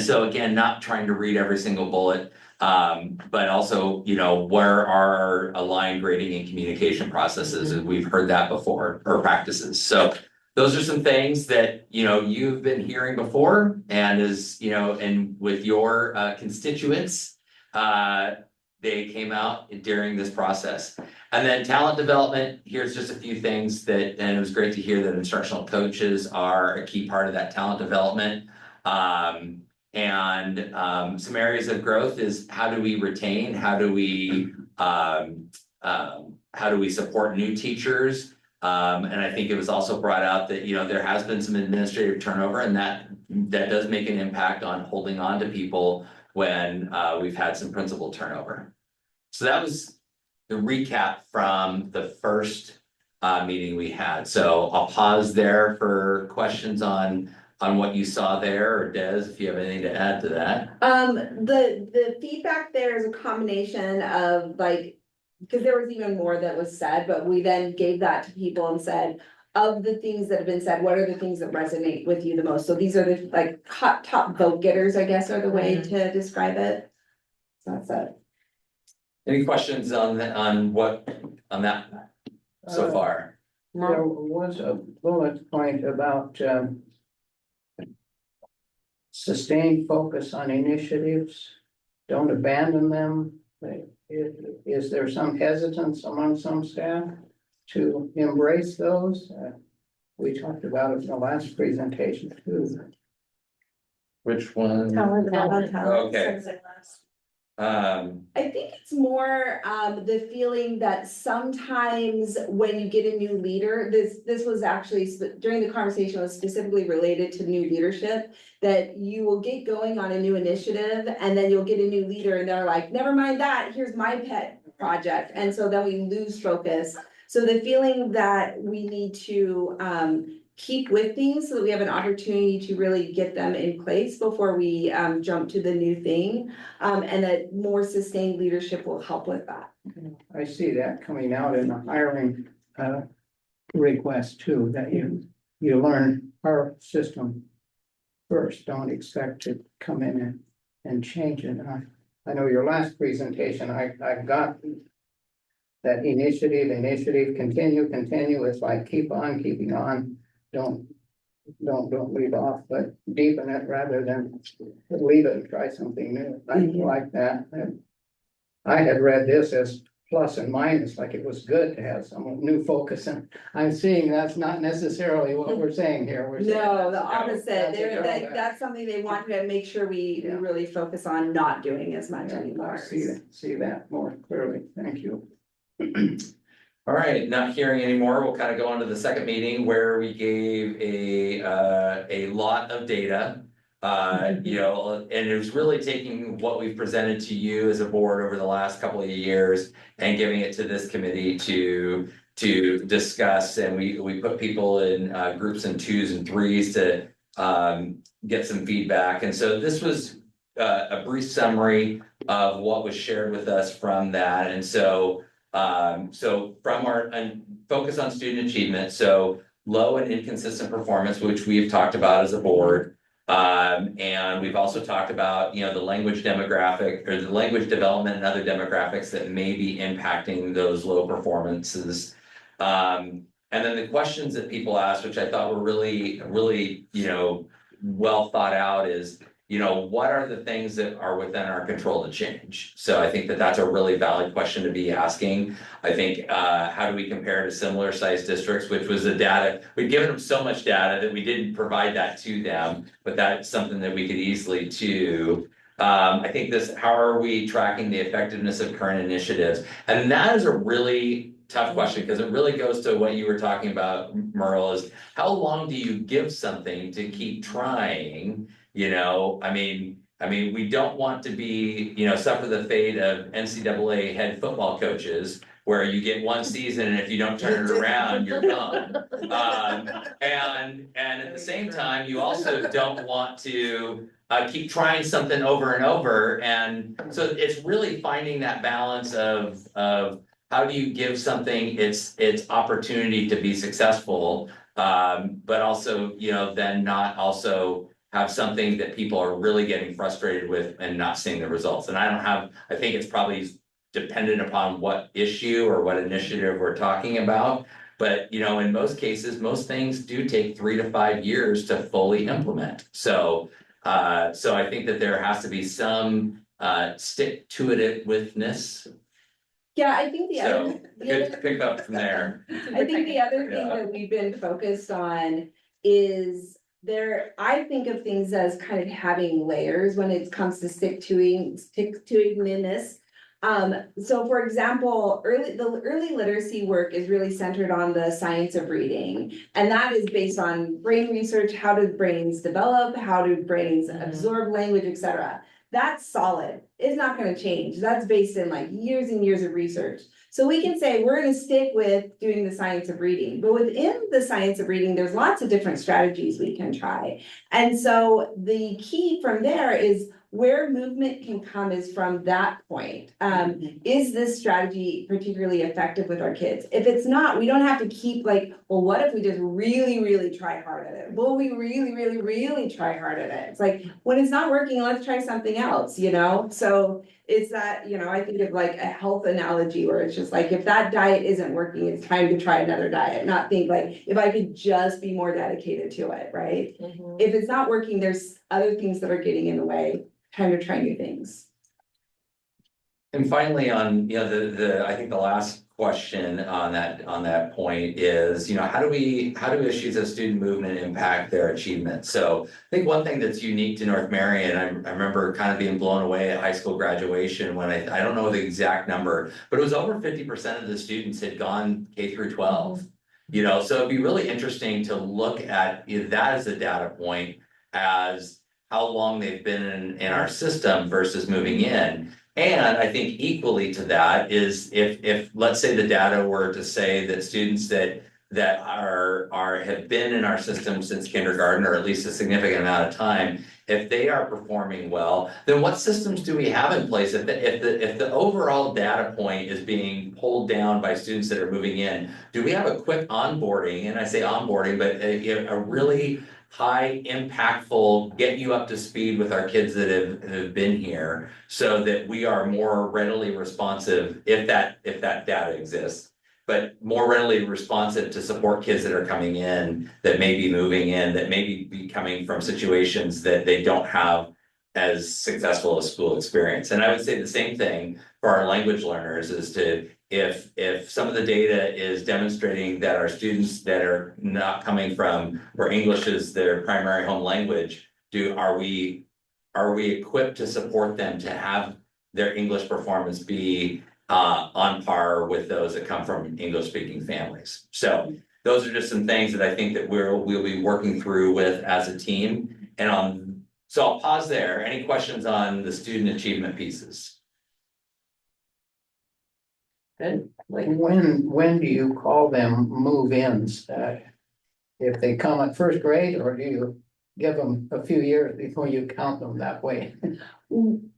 so again, not trying to read every single bullet, but also, where are our aligned grading and communication processes? And we've heard that before, or practices. So those are some things that, you've been hearing before, and and with your constituents, they came out during this process. And then talent development, here's just a few things and it was great to hear that instructional coaches are a key part of that talent development. Some areas of growth is how do we retain, how do we support new teachers? And I think it was also brought out that, there has been some administrative turnover, and that does make an impact on holding on to people when we've had some principal turnover. So that was the recap from the first meeting we had. So I'll pause there for questions on what you saw there, or Des, if you have anything to add to that. The feedback there is a combination of because there was even more that was said, but we then gave that to people and said, of the things that have been said, what are the things that resonate with you the most? So these are the like hot top vote getters, I guess, are the way to describe it. So that's it. Any questions on that so far? There was a bullet point about, sustained focus on initiatives, don't abandon them. Is there some hesitance among some staff to embrace those? We talked about it in the last presentation too. Which one? Talent development. Okay. I think it's more the feeling that sometimes when you get a new leader, this was actually during the conversation was specifically related to new leadership. That you will get going on a new initiative and then you'll get a new leader and they're like, never mind that, here's my pet project. And so then we lose focus. So the feeling that we need to keep with things so that we have an opportunity to really get them in place before we jump to the new thing. And that more sustained leadership will help with that. I see that coming out in the hiring request too, that you learn our system first, don't expect to come in and change it. I know your last presentation, I got that initiative, continue, it's like keep on keeping on. Don't leave off, but deepen it rather than leave it and try something new. I like that. I had read this as plus and minus, like it was good to have some new focus, and I'm seeing that's not necessarily what we're saying here. We're saying No, the that's- opposite. that's- That's something they want to make sure we really focus on not doing as much I anymore. see that more clearly. Thank you. All right, not hearing anymore, we'll kind of go on to the second meeting where we gave a lot of data. You know, and it was really taking what we've presented to you as a board over the last couple of years and giving it to this committee to discuss, and we put people in groups in 2s and 3s to get some feedback. And so this was a brief summary of what was shared with us from that. And so from our focus on student achievement, so low and inconsistent performance, which we've talked about as a board. And we've also talked about, you know, the language demographic or the language development and other demographics that may be impacting those low performances. And then the questions that people asked, which I thought were really, you know, well thought out, is, you know, what are the things that are within our control to change? So I think that that's a really valid question to be asking. I think, how do we compare to similar sized districts, which was the data, we'd given them so much data that we didn't provide that to them, but that's something that we could easily do. I think how are we tracking the effectiveness of current initiatives? And that is a really tough question, because it really goes to what you were talking about, Merle, is how long do you give something to keep trying? You know, I mean, we don't want to be, you know, suffer the fate of NCAA head football coaches, where you get one season and if you don't turn it around, you're gone. And at the same time, you also don't want to keep trying something over and over. And so it's really finding that balance of how do you give something its opportunity to be successful, but also, you know, then not also have something that people are really getting frustrated with and not seeing the results. And I think it's probably dependent upon what issue or what initiative we're talking about. But, you know, in most cases, most things do take 3 to 5 years to fully implement. So I think that there has to be some stick to itness. Yeah, I think So good to pick up from there. I think the other thing that we've been focused on is I think of things as kind of having layers when it comes to stick to this. So for example, the early literacy work is really centered on the science of reading. And that is based on brain research, how do brains develop, how do brains absorb language, etc. That's solid. is not gonna change. That's based in like years and years of research. So we can say, we're gonna stick with doing the science of reading, but within the science of reading, there's lots of different strategies we can try. And so the key from there is where movement can come is from that point. Is this strategy particularly effective with our kids? If it's not, we don't have to keep like, well, what if we just really, really try hard at it? Will we really, really, really try hard at it? It's like, when it's not working, let's try something else, you know? So it's that, you know, I think of like a health analogy where it's just like, if that diet isn't working, it's time to try another diet, not think like, if I could just be more dedicated to it, right? If it's not working, there's other things that are getting in the way, time to try new things. And finally, on, you know, I think the last question on that point is, you know, how do issues of student movement impact their achievement? So I think one thing that's unique to North Marion, I remember kind of being blown away at high school graduation when I don't know the exact number, but it was over 50% of the students had gone K through 12. You know, so it'd be really interesting to look at that as a data point as how long they've been in our system versus moving in. And I think equally to that is if let's say the data were to say that students that have been in our system since kindergarten, or at least a significant amount of time, if they are performing well, then what systems do we have in place? If the overall data point is being pulled down by students that are moving in, do we have a quick onboarding? And I say onboarding, but a really high impactful, get you up to speed with our kids that have been here, so that we are more readily responsive if that data exists, but more readily responsive to support kids that are coming in, that may be moving in, that may be coming from situations that they don't have as successful a school experience. And I would say the same thing for our language learners, is to if some of the data is demonstrating that our students that are not coming from where English is their primary home language, are we equipped to support them to have their English performance be on par with those that come from English speaking families? So those are just some things that I think that we'll be working through with as a team. So I'll pause there. Any questions on the student achievement pieces? Good. Like, When do you call them move-ins? If they come at first grade, or do you give them a few years before you count them that way?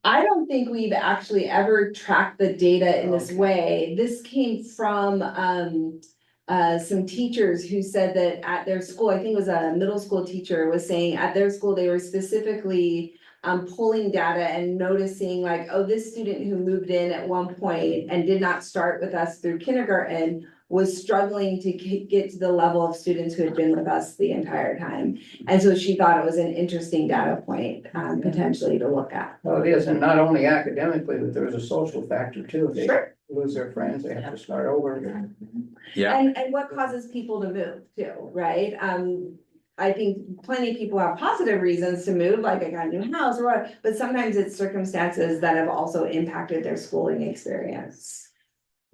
I don't think we've actually ever tracked the data in this way. This came from some teachers who said that at their school, I think it was a middle school teacher, was saying at their school, they were specifically pulling data and noticing like, oh, this student who moved in at one point and did not start with us through kindergarten was struggling to get to the level of students who had been with us the entire time. And so she thought it was an interesting data point, potentially to look at. Well, it is, and not only academically, but there's a social factor too. If they lose their friends, they have to start over. Yeah. And what causes people to move too, right? I think plenty of people have positive reasons to move, like I got a new house or what, but sometimes it's circumstances that have also impacted their schooling experience.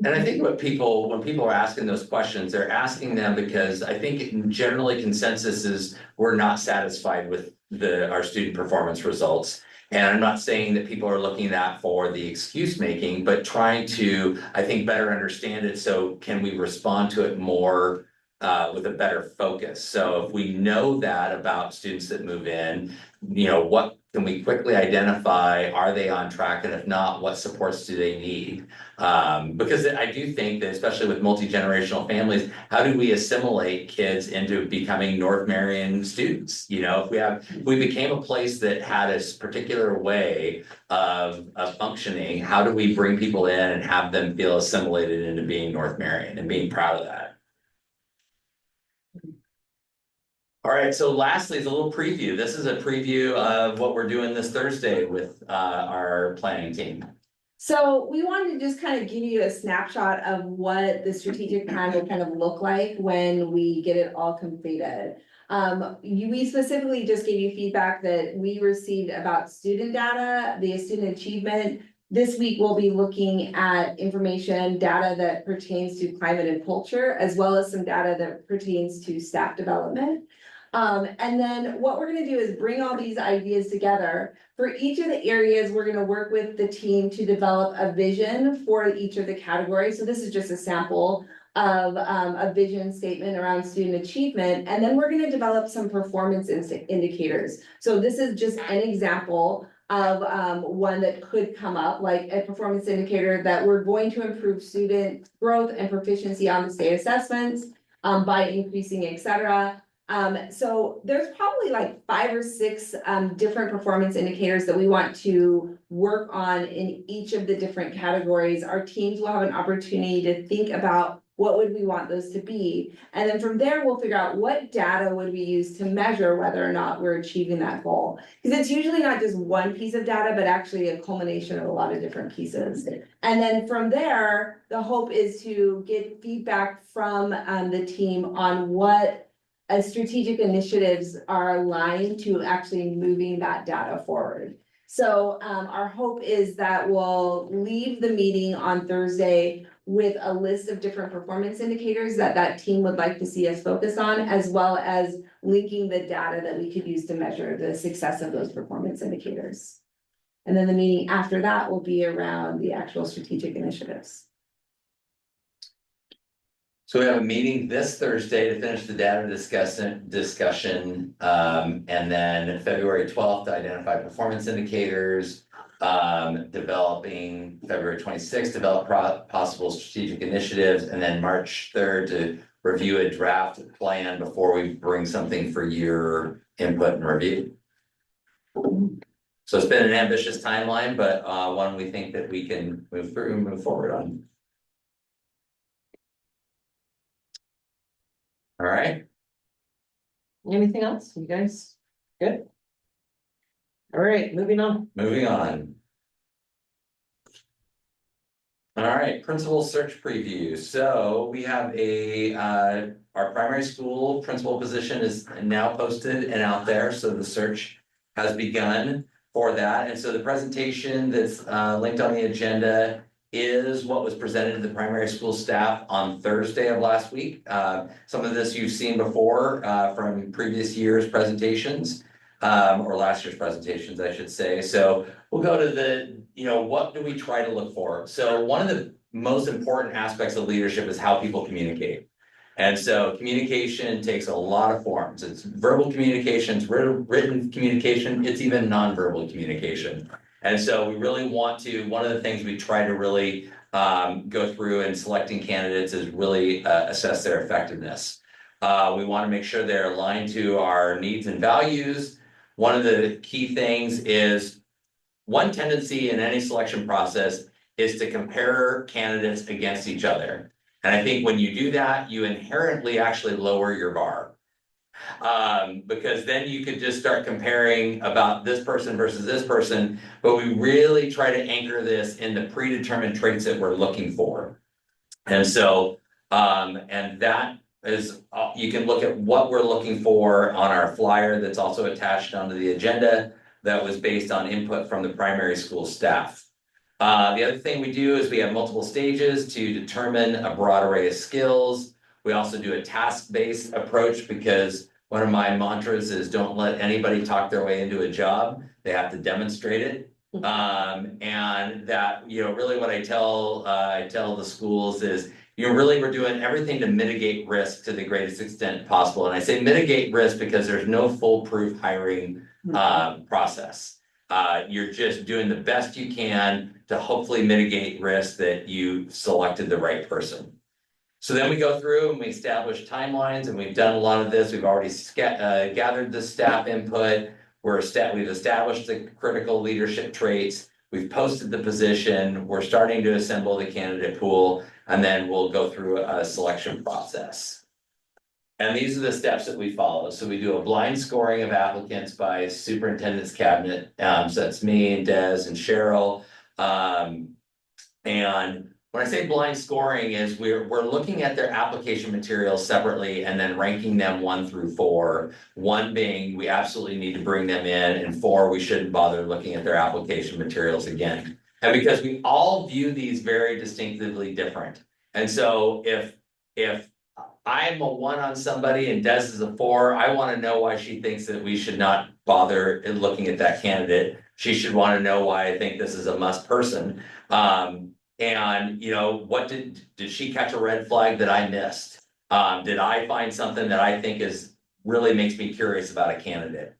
And I think when people are asking those questions, they're asking them because I think generally consensus is we're not satisfied with our student performance results. And I'm not saying that people are looking at that for the excuse making, but trying to, I think, better understand it. So can we respond to it more with a better focus? So if we know that about students that move in, you know, what can we quickly identify? Are they on track? And if not, what supports do they need? Because I do think that, especially with multi-generational families, how do we assimilate kids into becoming North Marion students? You know, if we became a place that had a particular way of functioning, how do we bring people in and have them feel assimilated into being North Marion and being proud of that? All right, so lastly is a little preview. This is a preview of what we're doing this Thursday with our planning team. So we wanted to just kind of give you a snapshot of what the strategic plan will kind of look like when we get it all completed. We specifically just gave you feedback that we received about student data, the student achievement. This week, we'll be looking at information, data that pertains to climate and culture, as well as some data that pertains to staff development. And then what we're gonna do is bring all these ideas together. For each of the areas, we're gonna work with the team to develop a vision for each of the categories. So this is just a sample of a vision statement around student achievement. And then we're gonna develop some performance indicators. So this is just an example of one that could come up, like a performance indicator that we're going to improve student growth and proficiency on the state assessments by increasing, et cetera. So there's probably like 5 or 6 different performance indicators that we want to work on in each of the different categories. Our teams will have an opportunity to think about what would we want those to be? And then from there, we'll figure out what data would we use to measure whether or not we're achieving that goal. Because it's usually not just one piece of data, but actually a culmination of a lot of different pieces. And then from there, the hope is to get feedback from the team on what strategic initiatives are aligned to actually moving that data forward. So our hope is that we'll leave the meeting on Thursday with a list of different performance indicators that that team would like to see us focus on, as well as linking the data that we could use to measure the success of those performance indicators. And then the meeting after that will be around the actual strategic initiatives. So we have a meeting this Thursday to finish the data discussion, and then February 12th to identify performance indicators. Developing February 26th, develop possible strategic initiatives, and then March 3rd to review a draft plan before we bring something for your input and review. So it's been an ambitious timeline, but one we think that we can move through and move forward on. All right. Anything else? You guys good? All right, moving on. Moving on. All right, principal search preview. So we have our primary school principal position is now posted and out there, so the search has begun for that. And so the presentation that's linked on the agenda is what was presented to the primary school staff on Thursday of last week. Some of this you've seen before from previous year's presentations. Or last year's presentations, I should say. So we'll go to the, what do we try to look for? So one of the most important aspects of leadership is how people communicate. And so communication takes a lot of forms. It's verbal communication, it's written communication, it's even nonverbal communication. And so we really want to, one of the things we try to really go through in selecting candidates is really assess their effectiveness. We want to make sure they're aligned to our needs and values. One of the key things is one tendency in any selection process is to compare candidates against each other. And I think when you do that, you inherently actually lower your bar. Because then you could just start comparing about this person versus this person, but we really try to anchor this in the predetermined traits that we're looking for. And so, and that is, you can look at what we're looking for on our flyer that's also attached onto the agenda that was based on input from the primary school staff. The other thing we do is we have multiple stages to determine a broad array of skills. We also do a task-based approach because one of my mantras is don't let anybody talk their way into a job. They have to demonstrate it. And that, really what I tell the schools is, we're doing everything to mitigate risk to the greatest extent possible. And I say mitigate risk because there's no foolproof hiring process. You're just doing the best you can to hopefully mitigate risk that you selected the right person. So then we go through and we establish timelines, and we've done a lot of this. We've already gathered the staff input. We've established the critical leadership traits. We've posted the position. We're starting to assemble the candidate pool, and then we'll go through a selection process. And these are the steps that we follow. So we do a blind scoring of applicants by superintendent's cabinet. So that's me and Des and Cheryl. And when I say blind scoring is we're looking at their application materials separately and then ranking them 1 through 4. 1 being we absolutely need to bring them in, and 4 we shouldn't bother looking at their application materials again. And because we all view these very distinctively different. And so if I'm a 1 on somebody and Des is a 4, I wanna know why she thinks that we should not bother in looking at that candidate. She should wanna know why I think this is a must person. And you know, what did she catch a red flag that I missed? Did I find something that I think really makes me curious about a candidate?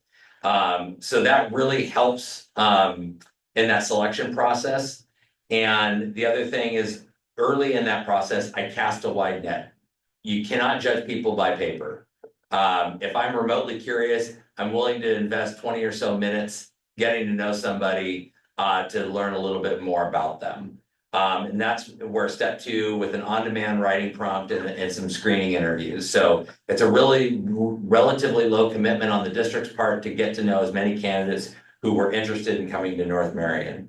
So that really helps, in that selection process. And the other thing is, early in that process, I cast a wide net. You cannot judge people by paper. If I'm remotely curious, I'm willing to invest 20 or so minutes getting to know somebody, to learn a little bit more about them. And that's where step 2 with an on-demand writing prompt and some screening interviews. So it's a really relatively low commitment on the district's part to get to know as many candidates who were interested in coming to North Marion.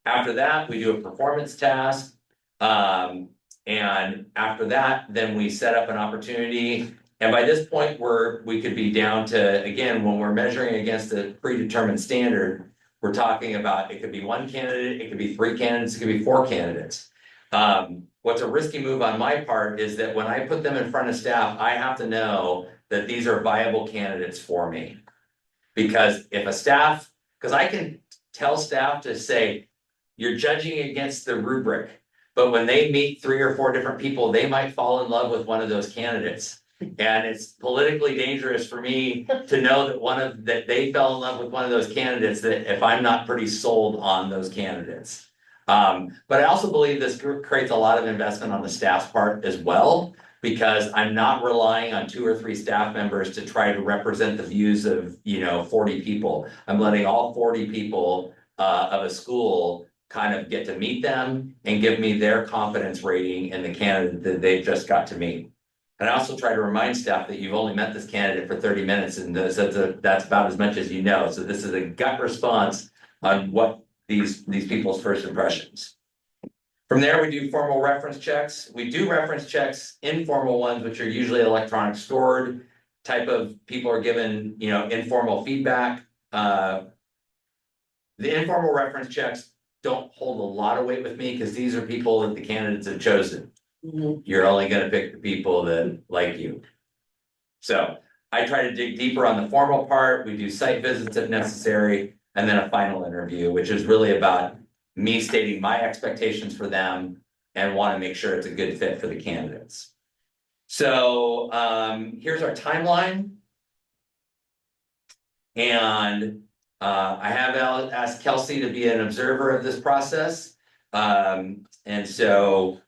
After that, we do a performance task. And after that, then we set up an opportunity. And by this point, we could be down to, again, when we're measuring against a predetermined standard, we're talking about, it could be 1 candidate, it could be 3 candidates, it could be 4 candidates. What's a risky move on my part is that when I put them in front of staff, I have to know that these are viable candidates for me. Because if a staff, because I can tell staff to say, you're judging against the rubric, but when they meet 3 or 4 different people, they might fall in love with one of those candidates. And it's politically dangerous for me to know that they fell in love with one of those candidates, that if I'm not pretty sold on those candidates. But I also believe this creates a lot of investment on the staff's part as well, because I'm not relying on 2 or 3 staff members to try to represent the views of, 40 people. I'm letting all 40 people of a school kind of get to meet them and give me their confidence rating in the candidate that they've just got to meet. And I also try to remind staff that you've only met this candidate for 30 minutes and that's about as much as you know. So this is a gut response on what these people's first impressions. From there, we do formal reference checks. We do reference checks, informal ones, which are usually electronic stored. Type of people are given, informal feedback. The informal reference checks don't hold a lot of weight with me because these are people that the candidates have chosen. You're only gonna pick the people that like you. So I try to dig deeper on the formal part. We do site visits if necessary, and then a final interview, which is really about me stating my expectations for them and want to make sure it's a good fit for the candidates. So here's our timeline. And I have asked Kelsey to be an observer of this process. And so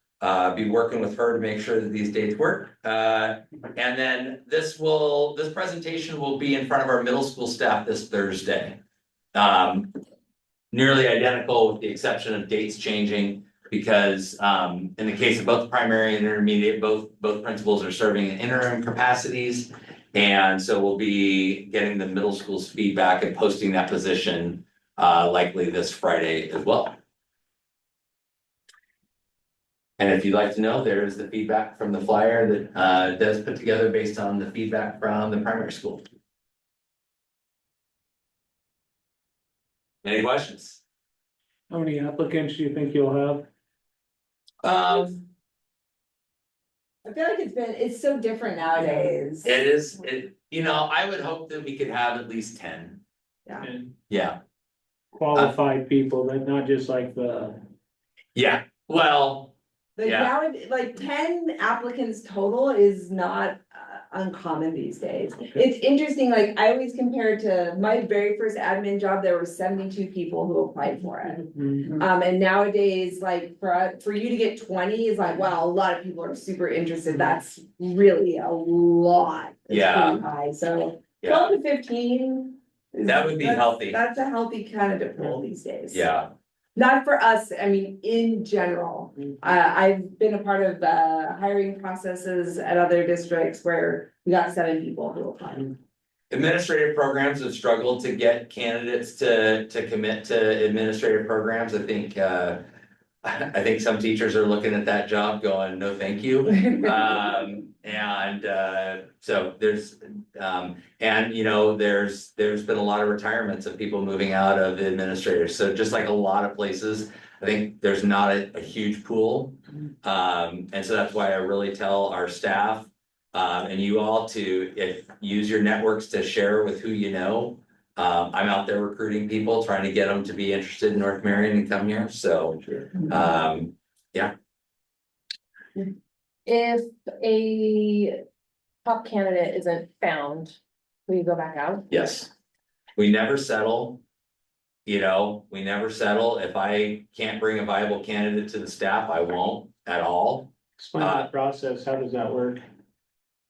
be working with her to make sure that these dates work. And then this presentation will be in front of our middle school staff this Thursday. Nearly identical with the exception of dates changing because in the case of both primary and intermediate, both principals are serving in interim capacities. And so we'll be getting the middle school's feedback and posting that position likely this Friday as well. And if you'd like to know, there is the feedback from the flyer that Des put together based on the feedback from the primary school. Any questions? How many applicants do you think you'll have? I feel like it's so different nowadays. It is, I would hope that we could have at least 10. And Yeah, qualified people, that not just like yeah, well, Like Yeah. now, like 10 applicants total is not uncommon these days. It's interesting, like I always compare it to my very first admin job, there were 72 people who applied for it. And nowadays, like for you to get 20 is like, wow, a lot of people are super interested. That's really a lot. It's Yeah. pretty high, so yeah, 12 to 15. That would be healthy. That's a healthy candidate pool these days. yeah, Not for us, I mean, in general, I've been a part of hiring processes at other districts where we got 7 people who applied. administrative programs have struggled to get candidates to commit to administrative programs. I think some teachers are looking at that job going, no, thank you. So there's been a lot of retirements of people moving out of administrators. So just like a lot of places, I think there's not a huge pool. And so that's why I really tell our staff, And you all use your networks to share with who you know. I'm out there recruiting people, trying to get them to be interested in North Marion and come here, so, If a top candidate isn't found, will you go back out? yes. We never settle. You know, we never settle. If I can't bring a viable candidate to the staff, I won't at all. Explain the process, how does that work?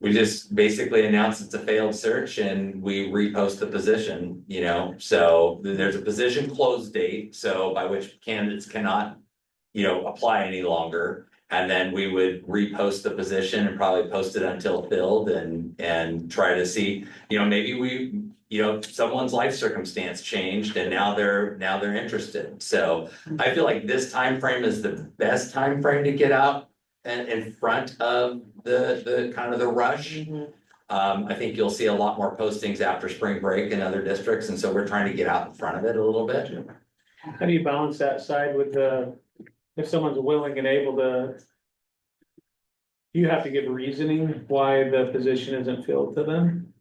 We just basically announce it's a failed search and we repost the position, you know, so there's a position close date, so by which candidates cannot. You know, apply any longer, and then we would repost the position and probably post it until filled and try to see, you know, maybe someone's life circumstance changed and now they're interested, so. I feel like this time frame is the best time frame to get out and in front of the kind of the rush. I think you'll see a lot more postings after spring break in other districts, and so we're trying to get out in front of it a little bit. How do you balance that side with if someone's willing and able to? You have to give reasoning why the position isn't filled to them?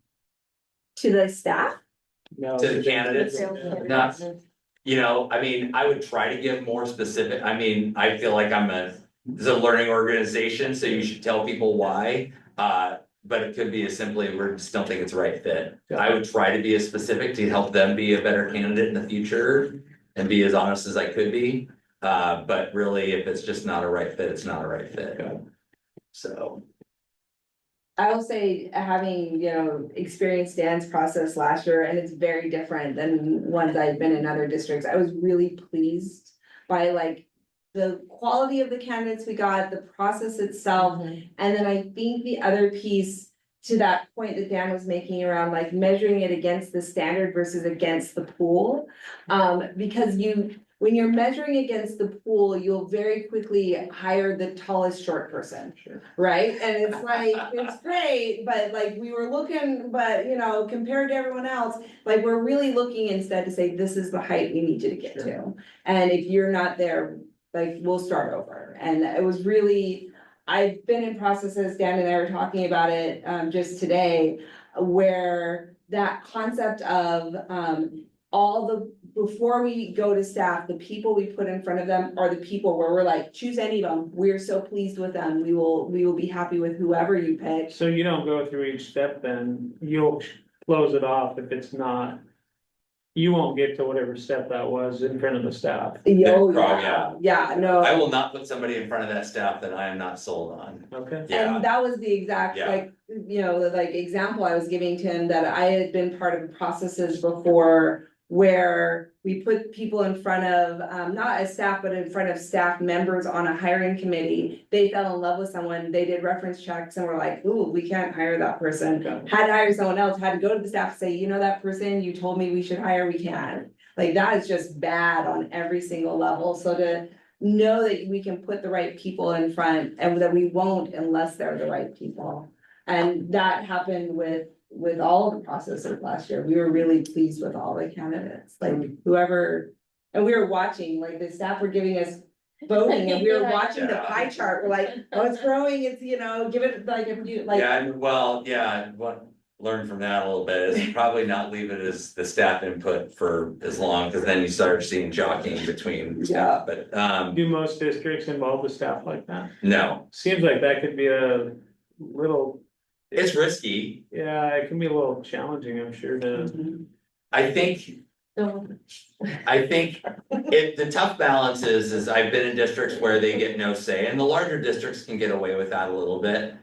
To the staff? No. To the candidates? Yeah. Not, you know, I mean, I would try to give more specific, I mean, I feel like this is a learning organization, so you should tell people why. But it could be as simply, we just don't think it's the right fit. I would try to be as specific to help them be a better candidate in the future and be as honest as I could be. But really, if it's just not a right fit, it's not a right fit. So. I will say, having, experienced Dan's process last year, and it's very different than ones I've been in other districts, I was really pleased by the quality of the candidates we got, the process itself, and then I think the other piece to that point that Dan was making around measuring it against the standard versus against the pool. Because when you're measuring against the pool, you'll very quickly hire the tallest short person. Sure. Right? And it's it's great, but we were looking, but compared to everyone else, we're really looking instead to say, this is the height we need you to get to. And if you're not there, we'll start over. And it was really, I've been in processes, Dan and I were talking about it just today, where that concept of before we go to staff, the people we put in front of them are the people where we're choose any of them. We're so pleased with them. We will be happy with whoever you pick. So you don't go through each step, then you'll close it off if it's not. You won't get to whatever step that was in front of the staff. Oh, Yeah. yeah, no. I will not put somebody in front of that staff that I am not sold on. Okay. Yeah, And that was the exact, Yeah. example I was giving to him, that I had been part of processes before where we put people in front of, not as staff, but in front of staff members on a hiring committee. They fell in love with someone, they did reference checks and were like, ooh, we can't hire that person. Had to hire someone else, had to go to the staff and say, that person you told me we should hire, we can't. That is just bad on every single level. So to know that we can put the right people in front, and that we won't unless they're the right people. And that happened with all the processes last year. We were really pleased with all the candidates, whoever, and we were watching, the staff were giving us voting, and we were watching the pie chart. We're like, oh, it's growing, it's, give it what learn from that a little bit is probably not leave it as the staff input for as long, because then you start seeing jockeying between staff, but Do most districts involve the staff like that? no, Seems like that could be a little, it's risky. yeah, it can be a little challenging, I'm sure, to. I think the tough balance is I've been in districts where they get no say, and the larger districts can get away with that a little bit.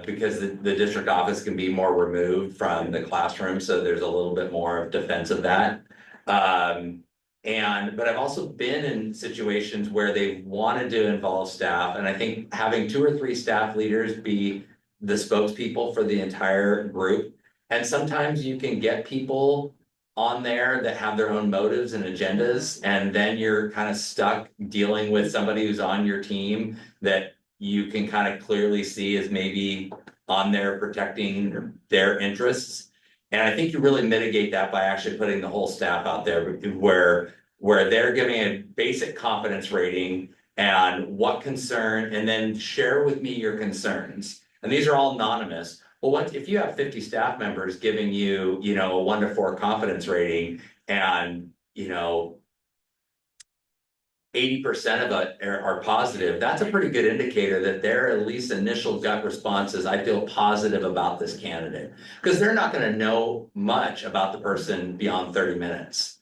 Because the district office can be more removed from the classroom, so there's a little bit more of defense of that. But I've also been in situations where they wanted to involve staff, and I think having 2 or 3 staff leaders be the spokespeople for the entire group. And sometimes you can get people on there that have their own motives and agendas, and then you're kind of stuck dealing with somebody who's on your team that you can kind of clearly see as maybe on there protecting their interests. And I think you really mitigate that by actually putting the whole staff out there where they're giving a basic competence rating And what concern, and then share with me your concerns. And these are all anonymous. Well, what, if you have 50 staff members giving you, you know, a 1 to 4 confidence rating and, you know, 80% of it are positive, that's a pretty good indicator that their at least initial gut response is, I feel positive about this candidate. Because they're not gonna know much about the person beyond 30 minutes.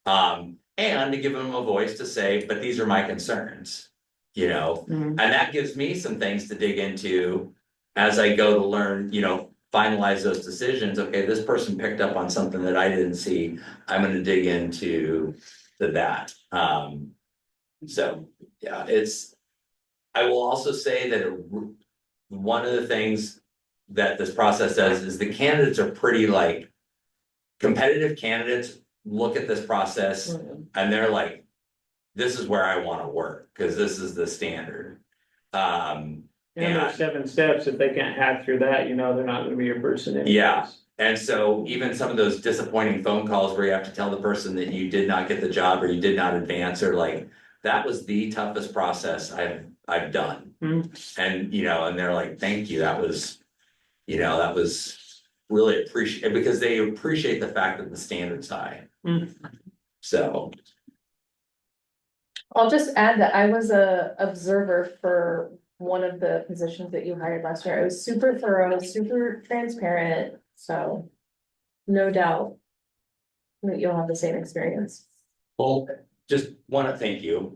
And to give them a voice to say, but these are my concerns, you know? And that gives me some things to dig into as I go to learn, you know, finalize those decisions. Okay, this person picked up on something that I didn't see. I'm gonna dig into that. So, yeah, I will also say that one of the things that this process does is the candidates are pretty like competitive candidates look at this process and they're like, this is where I want to work because this is the standard. And there's 7 steps. If they can't hack through that, you know, they're not gonna be your person anyways. Yeah. And so even some of those disappointing phone calls where you have to tell the person that you did not get the job or you did not advance, or like, that was the toughest process I've done. And, you know, and they're like, thank you, that was, you know, that was really appreciated because they appreciate the fact that the standard's high. So. I'll just add that I was a observer for one of the positions that you hired last year. It was super thorough, super transparent, so no doubt that you'll have the same experience. Well, just want to thank you.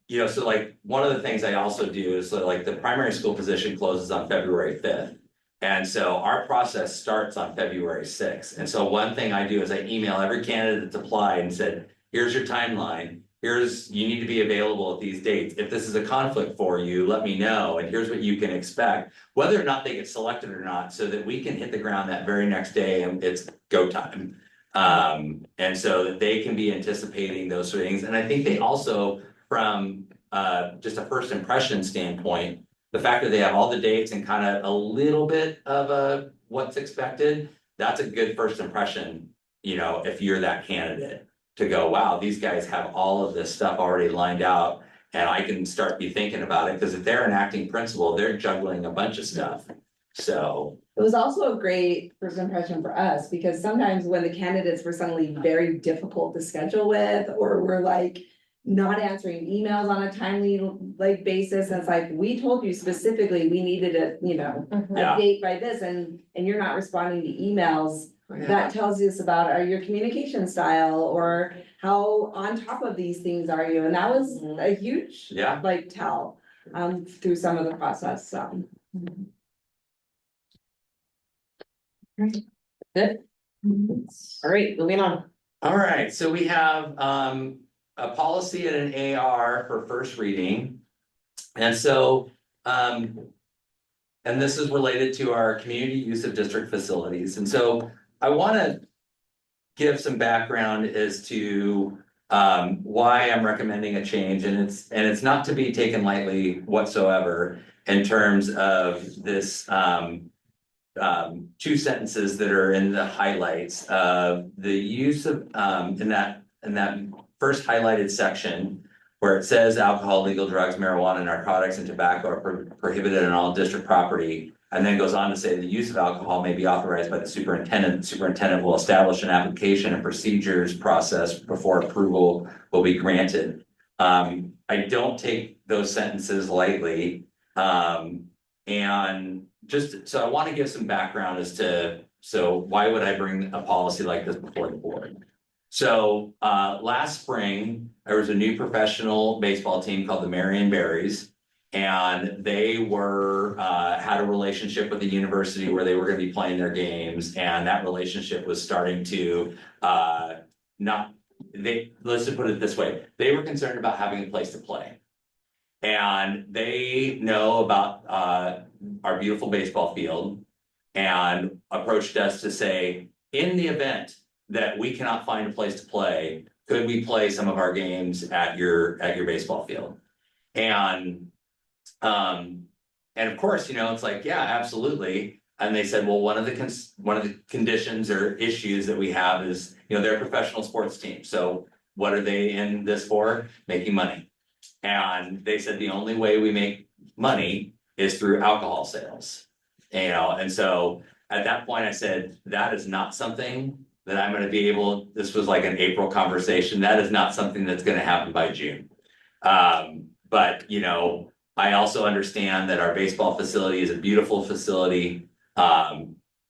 You know, so like, one of the things I also do is like the primary school position closes on February 5th. And so our process starts on February 6th. And so one thing I do is I email every candidate that's applied and said, here's your timeline. You need to be available at these dates. If this is a conflict for you, let me know. And here's what you can expect, whether or not they get selected or not, so that we can hit the ground that very next day and it's go time. And so that they can be anticipating those sort of things. And I think they also, from just a first impression standpoint, the fact that they have all the dates and kind of a little bit of what's expected, that's a good first impression, you know, if you're that candidate, to go, wow, these guys have all of this stuff already lined out and I can start be thinking about it. Because if they're an acting principal, they're juggling a bunch of stuff. So. It was also a great first impression for us, because sometimes when the candidates were suddenly very difficult to schedule with, or were like not answering emails on a timely like basis, and it's like, we told you specifically we needed a, you know, Yeah. a date by this, and you're not responding to emails. That tells us about your communication style, or how on top of these things are you, and that was a huge Yeah. like tell through some of the process, so. Good. All right, moving on. All right, so we have a policy and an AR for first reading. And so and this is related to our community use of district facilities. And so I want to give some background as to why I'm recommending a change, and it's not to be taken lightly whatsoever in terms of this 2 sentences that are in the highlights of the use of in that first highlighted section where it says alcohol, legal drugs, marijuana, narcotics, and tobacco are prohibited on all district property. And then goes on to say the use of alcohol may be authorized by the superintendent. The superintendent will establish an application and procedures process before approval will be granted. I don't take those sentences lightly. And just, so I want to give some background as to, so why would I bring a policy like this before the board? So, last spring, there was a new professional baseball team called the Marion Berries. And they were, had a relationship with the university where they were gonna be playing their games, and that relationship was starting to, let's just put it this way, they were concerned about having a place to play. And they know about, our beautiful baseball field and approached us to say, in the event that we cannot find a place to play, could we play some of our games at your baseball field? And of course, you know, it's like, yeah, absolutely. And they said, well, one of the conditions or issues that we have is, you know, they're a professional sports team. So what are they in this for? Making money. And they said the only way we make money is through alcohol sales. You know, and so at that point I said, that is not something that I'm gonna be able, this was like an April conversation, that is not something that's gonna happen by June. But you know, I also understand that our baseball facility is a beautiful facility.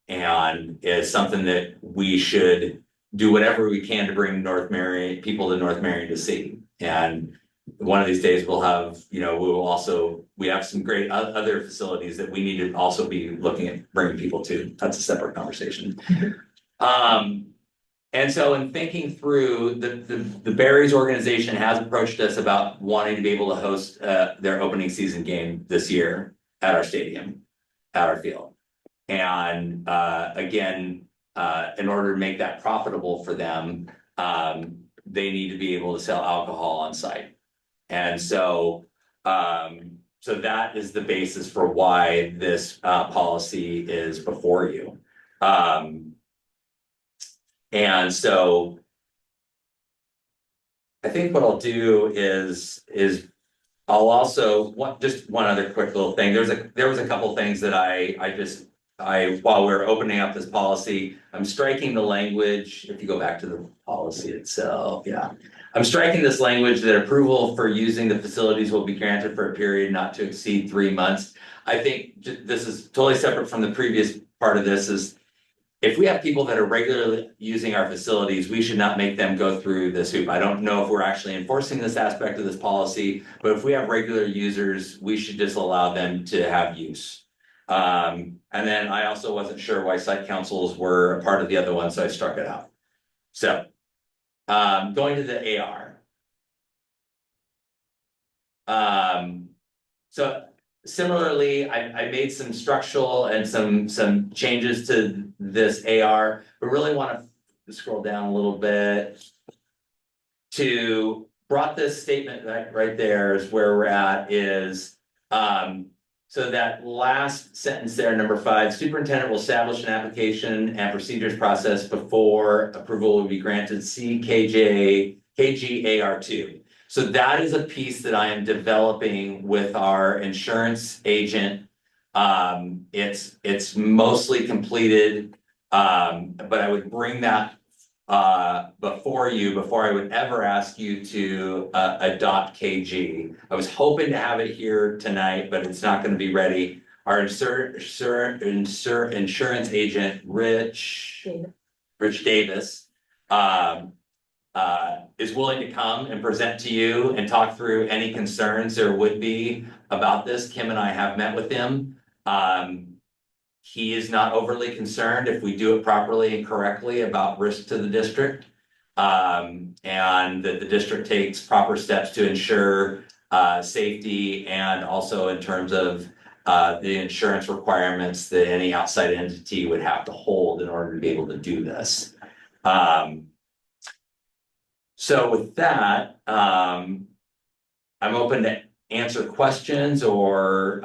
And is something that we should do whatever we can to bring North Marion, people to North Marion to see. And one of these days we'll have, you know, we have some great other facilities that we need to also be looking at bringing people to. That's a separate conversation. And so in thinking through, the Berries organization has approached us about wanting to be able to host their opening season game this year at our stadium, at our field. And again, in order to make that profitable for them, they need to be able to sell alcohol on site. And so, so that is the basis for why this policy is before you. And so I think what I'll do is I'll also, just one other quick little thing. There was a couple things that while we're opening up this policy, I'm striking the language, if you go back to the policy itself, yeah. I'm striking this language that approval for using the facilities will be granted for a period not to exceed 3 months. I think this is totally separate from the previous part of this is, if we have people that are regularly using our facilities, we should not make them go through this hoop. I don't know if we're actually enforcing this aspect of this policy, but if we have regular users, we should just allow them to have use. And then I also wasn't sure why site councils were a part of the other one, so I struck it out. So, going to the AR. So similarly, I made some structural and some changes to this AR, but really want to scroll down a little bit. To brought this statement right there is where we're at is, so that last sentence there, number 5, superintendent will establish an application and procedures process before approval will be granted, see KGAR2. So that is a piece that I am developing with our insurance agent. It's mostly completed, but I would bring that before I would ever ask you to adopt KG. I was hoping to have it here tonight, but it's not going to be ready. Our insurance agent, Rich Davis, is willing to come and present to you and talk through any concerns there would be about this. Kim and I have met with him. He is not overly concerned if we do it properly and correctly about risk to the district. And that the district takes proper steps to ensure safety, and also in terms of the insurance requirements that any outside entity would have to hold in order to be able to do this. So with that, I'm open to answer questions, or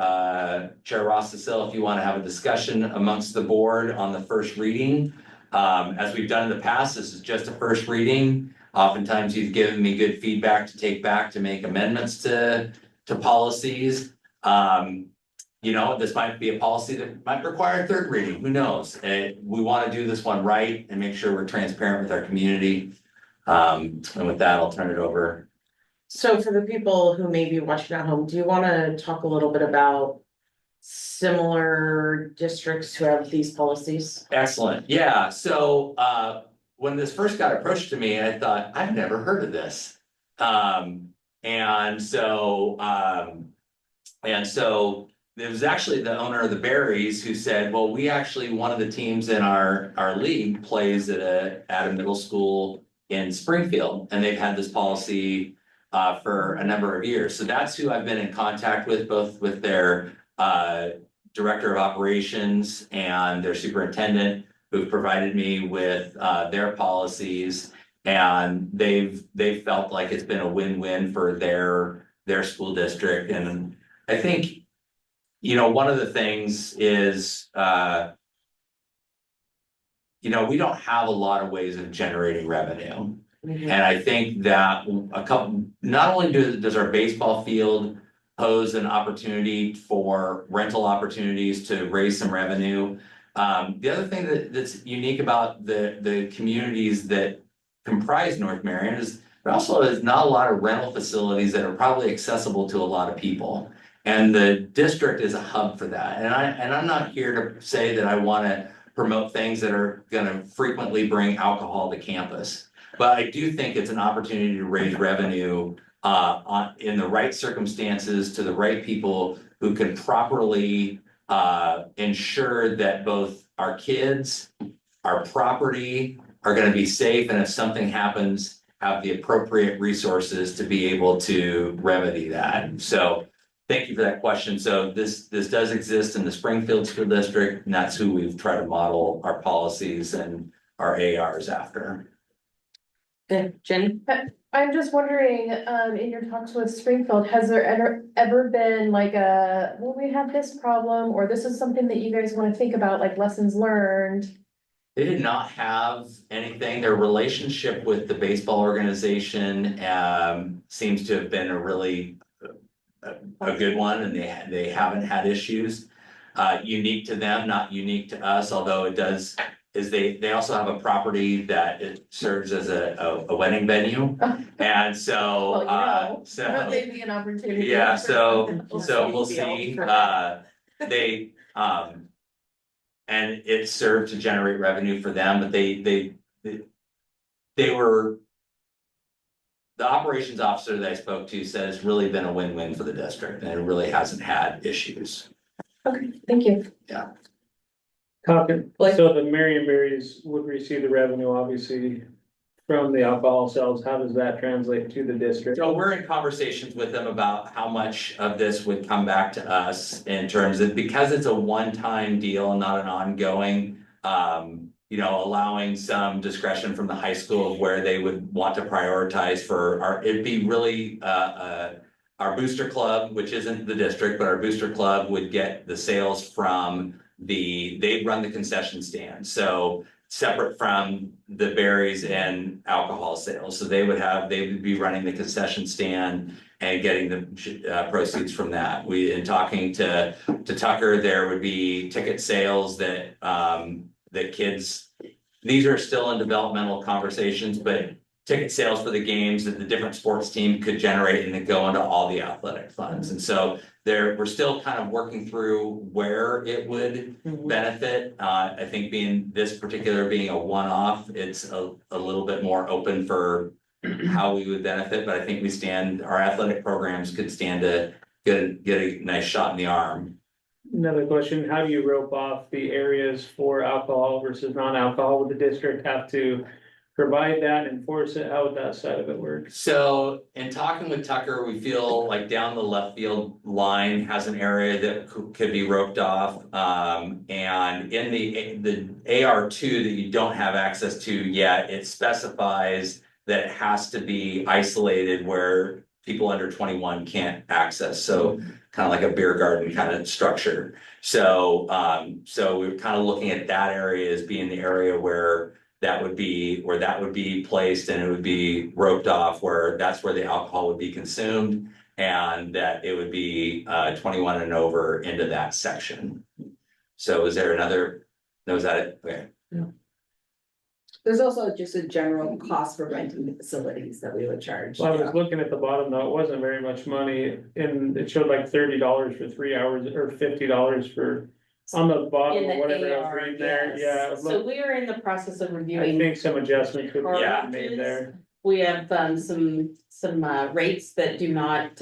Chair Rossicil, if you want to have a discussion amongst the board on the first reading. As we've done in the past, this is just a first reading. Oftentimes you've given me good feedback to take back to make amendments to policies. You know, this might be a policy that might require a third reading, who knows? We want to do this one right and make sure we're transparent with our community. And with that, I'll turn it over. So for the people who may be watching at home, do you want to talk a little bit about similar districts who have these policies? Excellent. Yeah. So when this first got approached to me, I thought, I've never heard of this. And so it was actually the owner of the Berries who said, well, we actually, one of the teams in our league plays at a middle school in Springfield, and they've had this policy for a number of years. So that's who I've been in contact with, both with their director of operations and their superintendent, who've provided me with their policies, and they've felt like it's been a win-win for their school district. And I think, you know, one of the things is, you know, we don't have a lot of ways of generating revenue. And I think that not only does our baseball field pose an opportunity for rental opportunities to raise some revenue. The other thing that's unique about the communities that comprise North Marion is there also is not a lot of rental facilities that are probably accessible to a lot of people. And the district is a hub for that. And I'm not here to say that I wanna promote things that are gonna frequently bring alcohol to campus. But I do think it's an opportunity to raise revenue in the right circumstances to the right people who can properly ensure that both our kids, our property are gonna be safe, and if something happens, have the appropriate resources to be able to remedy that. So thank you for that question. So this does exist in the Springfield School District, and that's who we've tried to model our policies and our ARs after. Good, Jenny? I'm just wondering, in your talks with Springfield, has there ever been like well, we have this problem, or this is something that you guys wanna think about, like lessons learned? They did not have anything. Their relationship with the baseball organization seems to have been a really a good one, and they haven't had issues. Unique to them, not unique to us, although it does, is they also have a property that it serves as a wedding venue. And so, But maybe an opportunity. yeah, for so something we'll else. see, they, and it served to generate revenue for them, but they were. The operations officer that I spoke to says it's really been a win-win for the district, and it really hasn't had issues. Okay, thank you. Talking, Like- so the Marion Berries would receive the revenue, obviously, from the alcohol sales. How does that translate to the district? So we're in conversations with them about how much of this would come back to us in terms of, because it's a one-time deal and not an ongoing. Allowing some discretion from the high school of where they would want to prioritize for it'd be really, our booster club, which isn't the district, but our booster club would get the sales from they'd run the concession stand. So separate from the berries and alcohol sales. So they would be running the concession stand and getting the proceeds from that. In talking to Tucker, there would be ticket sales that kids, these are still in developmental conversations, but ticket sales for the games that the different sports team could generate and then go into all the athletic funds. And so we're still kind of working through where it would benefit. I think being a one-off, it's a little bit more open for how we would benefit, but I think our athletic programs could stand to get a nice shot in the arm. Another question, how do you rope off the areas for alcohol versus non-alcohol? Would the district have to provide that, enforce it? How would that side of it work? So in talking with Tucker, we feel like down the left field line has an area that could be roped off. And in the AR2 that you don't have access to yet, it specifies that it has to be isolated where people under 21 can't access. So kind of like a beer garden kind of structure. So we're kind of looking at that area as being the area where that would be placed, and it would be roped off that's where the alcohol would be consumed, and that it would be 21 and over into that section. So is there another? No, is that it? Okay. There's also just a general cost for renting the facilities that we would charge. Well, I was looking at the bottom though, it wasn't very much money, and it showed like $30 for 3 hours or $50 for, on the bottom, In the whatever I was AR, reading there, yeah. It So looked- we are in the process of I reviewing. think some adjustments would be Yeah. made there. We have some rates that do not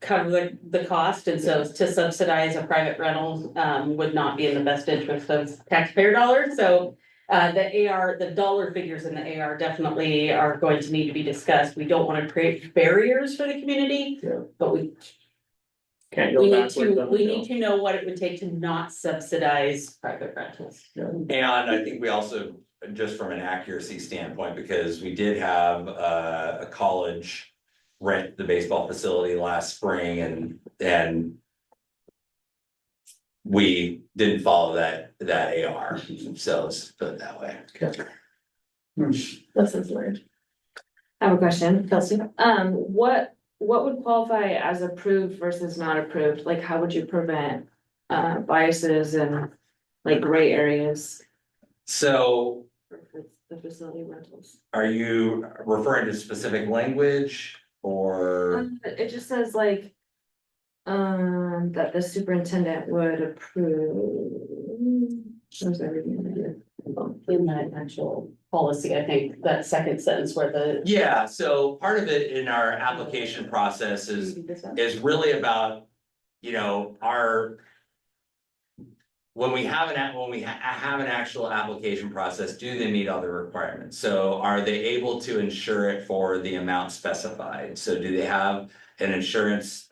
cover the cost, and so to subsidize a private rental would not be in the best interest of taxpayer dollars. So the dollar figures in the AR definitely are going to need to be discussed. We don't want to create barriers for the community, Yeah. but we Can't go need backwards to, on the we bill. need to know what it would take to not subsidize private rentals. And I think we also, just from an accuracy standpoint, because we did have a college rent the baseball facility last spring, and we didn't follow that AR, so let's put it that way. Lessons learned. I have a question. Kelsey? What would qualify as approved versus not approved? Like, how would you prevent biases and like gray areas So for the facility rentals? are you referring to specific language or? It just says like, that the superintendent would approve. Where's everything? In that actual policy, I think that second sentence where the. Yeah, so part of it in our application process is really about, you know, when we have have an actual application process, do they meet all the requirements? So are they able to insure it for the amount specified? So do they have an insurance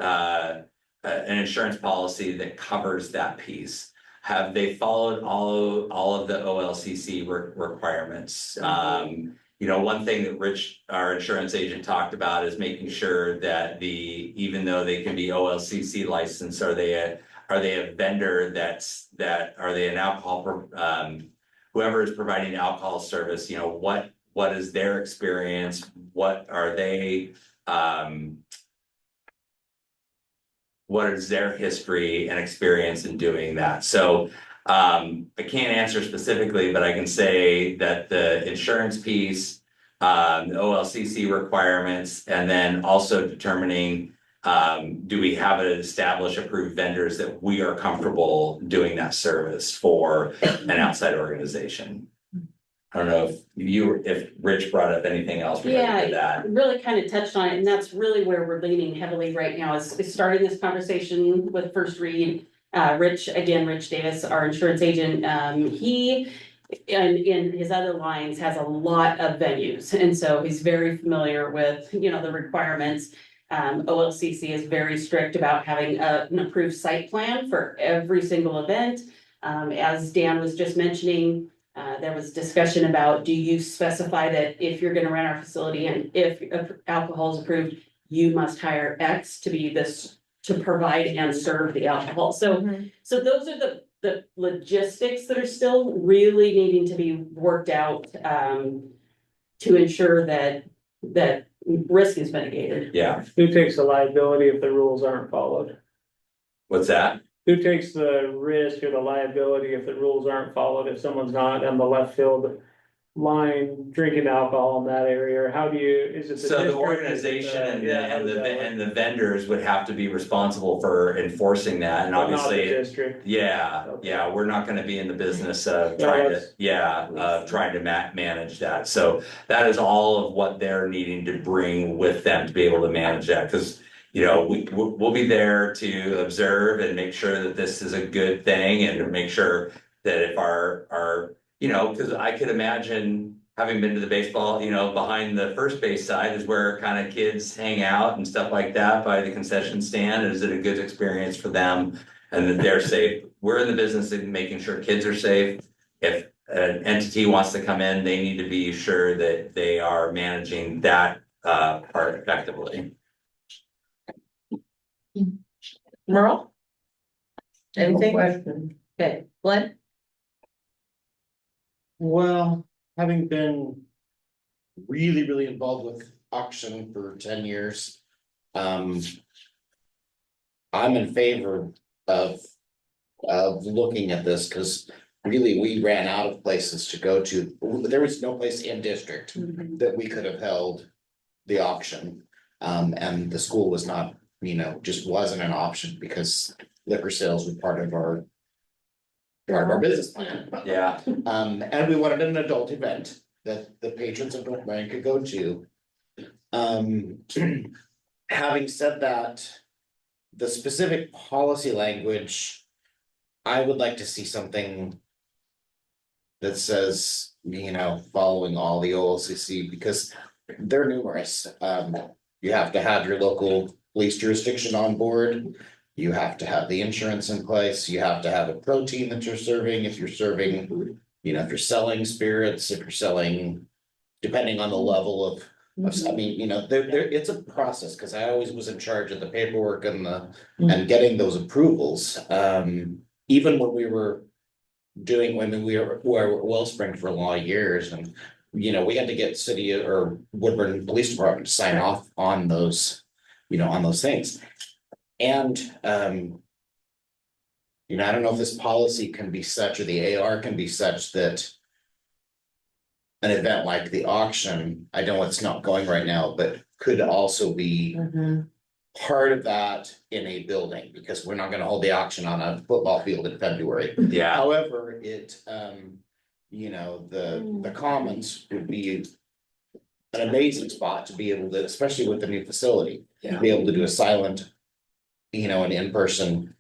policy that covers that piece? Have they followed all of the OLCC requirements? You know, one thing that Rich, our insurance agent, talked about is making sure that even though they can be OLCC licensed, are they a vendor are they an alcohol, whoever is providing alcohol service, you know, what is their experience? What are they, what is their history and experience in doing that? So I can't answer specifically, but I can say that the insurance piece, the OLCC requirements, and then also determining, do we have an established approved vendors that we are comfortable doing that service for an outside organization? I don't know if Rich brought up anything else related to that. Really kind of touched on it, and that's really where we're leaning heavily right now is starting this conversation with first read. Rich Davis, our insurance agent, he in his other lines has a lot of venues, and so he's very familiar with, you know, the requirements. OLCC is very strict about having an approved site plan for every single event. As Dan was just mentioning, there was discussion about, do you specify that if you're gonna rent our facility and if alcohol is approved, you must hire X to be this, to provide and serve the alcohol. So those are the logistics that are still really needing to be worked out, to ensure that risk is mitigated. Yeah, Who takes the liability if the rules aren't followed? what's that? Who takes the risk or the liability if the rules aren't followed, if someone's not on the left field line drinking alcohol in that area, or how do you, is it? So the district, is it organization how does that work? and the vendors would have to be responsible for enforcing that, and But not the obviously. district. Yeah, we're not gonna be in the business of No, trying to manage that. So that is all of what they're needing to bring with them to be able to manage that, cause. You know, we'll be there to observe and make sure that this is a good thing and to make sure that if our, you know, cause I could imagine. Having been to the baseball, you know, behind the first base side is where kind of kids hang out and stuff like that by the concession stand. Is it a good experience for them? And that they're safe. We're in the business of making sure kids are safe. If an entity wants to come in, they need to be sure that they are managing that part effectively. Merle? Anything? Question. Okay, Glenn? Well, having been really involved with auction for 10 years. I'm in favor of looking at this, because really we ran out of places to go to. There was no place in district that we could have held the auction. And the school was not, you know, just wasn't an option because liquor sales were part of our business plan. Yeah, And we wanted an adult event that the patrons of North Marion could go to. Having said that, the specific policy language, I would like to see something that says, you know, following all the OLCC, because they're numerous. You have to have your local police jurisdiction on board. You have to have the insurance in place. You have to have a protein that you're serving. If you're serving, you know, if you're selling spirits, if you're selling, depending on the level of, I mean, you know, it's a process, because I always was in charge of the paperwork and and getting those approvals. Even when we were doing, when we were at Wellspring for a lot of years, and you know, we had to get city or Woodburn Police Department to sign off on those, you know, on those things. And, you know, I don't know if this policy can be such, or the AR can be such that an event like the auction, I know it's not going right now, but could also be part of that in a building, because we're not gonna hold the auction on a football field in February. Yeah, However, you know, the commons would be an amazing spot to be able to, especially with the new facility, to be able to do a silent, you know, an in-person,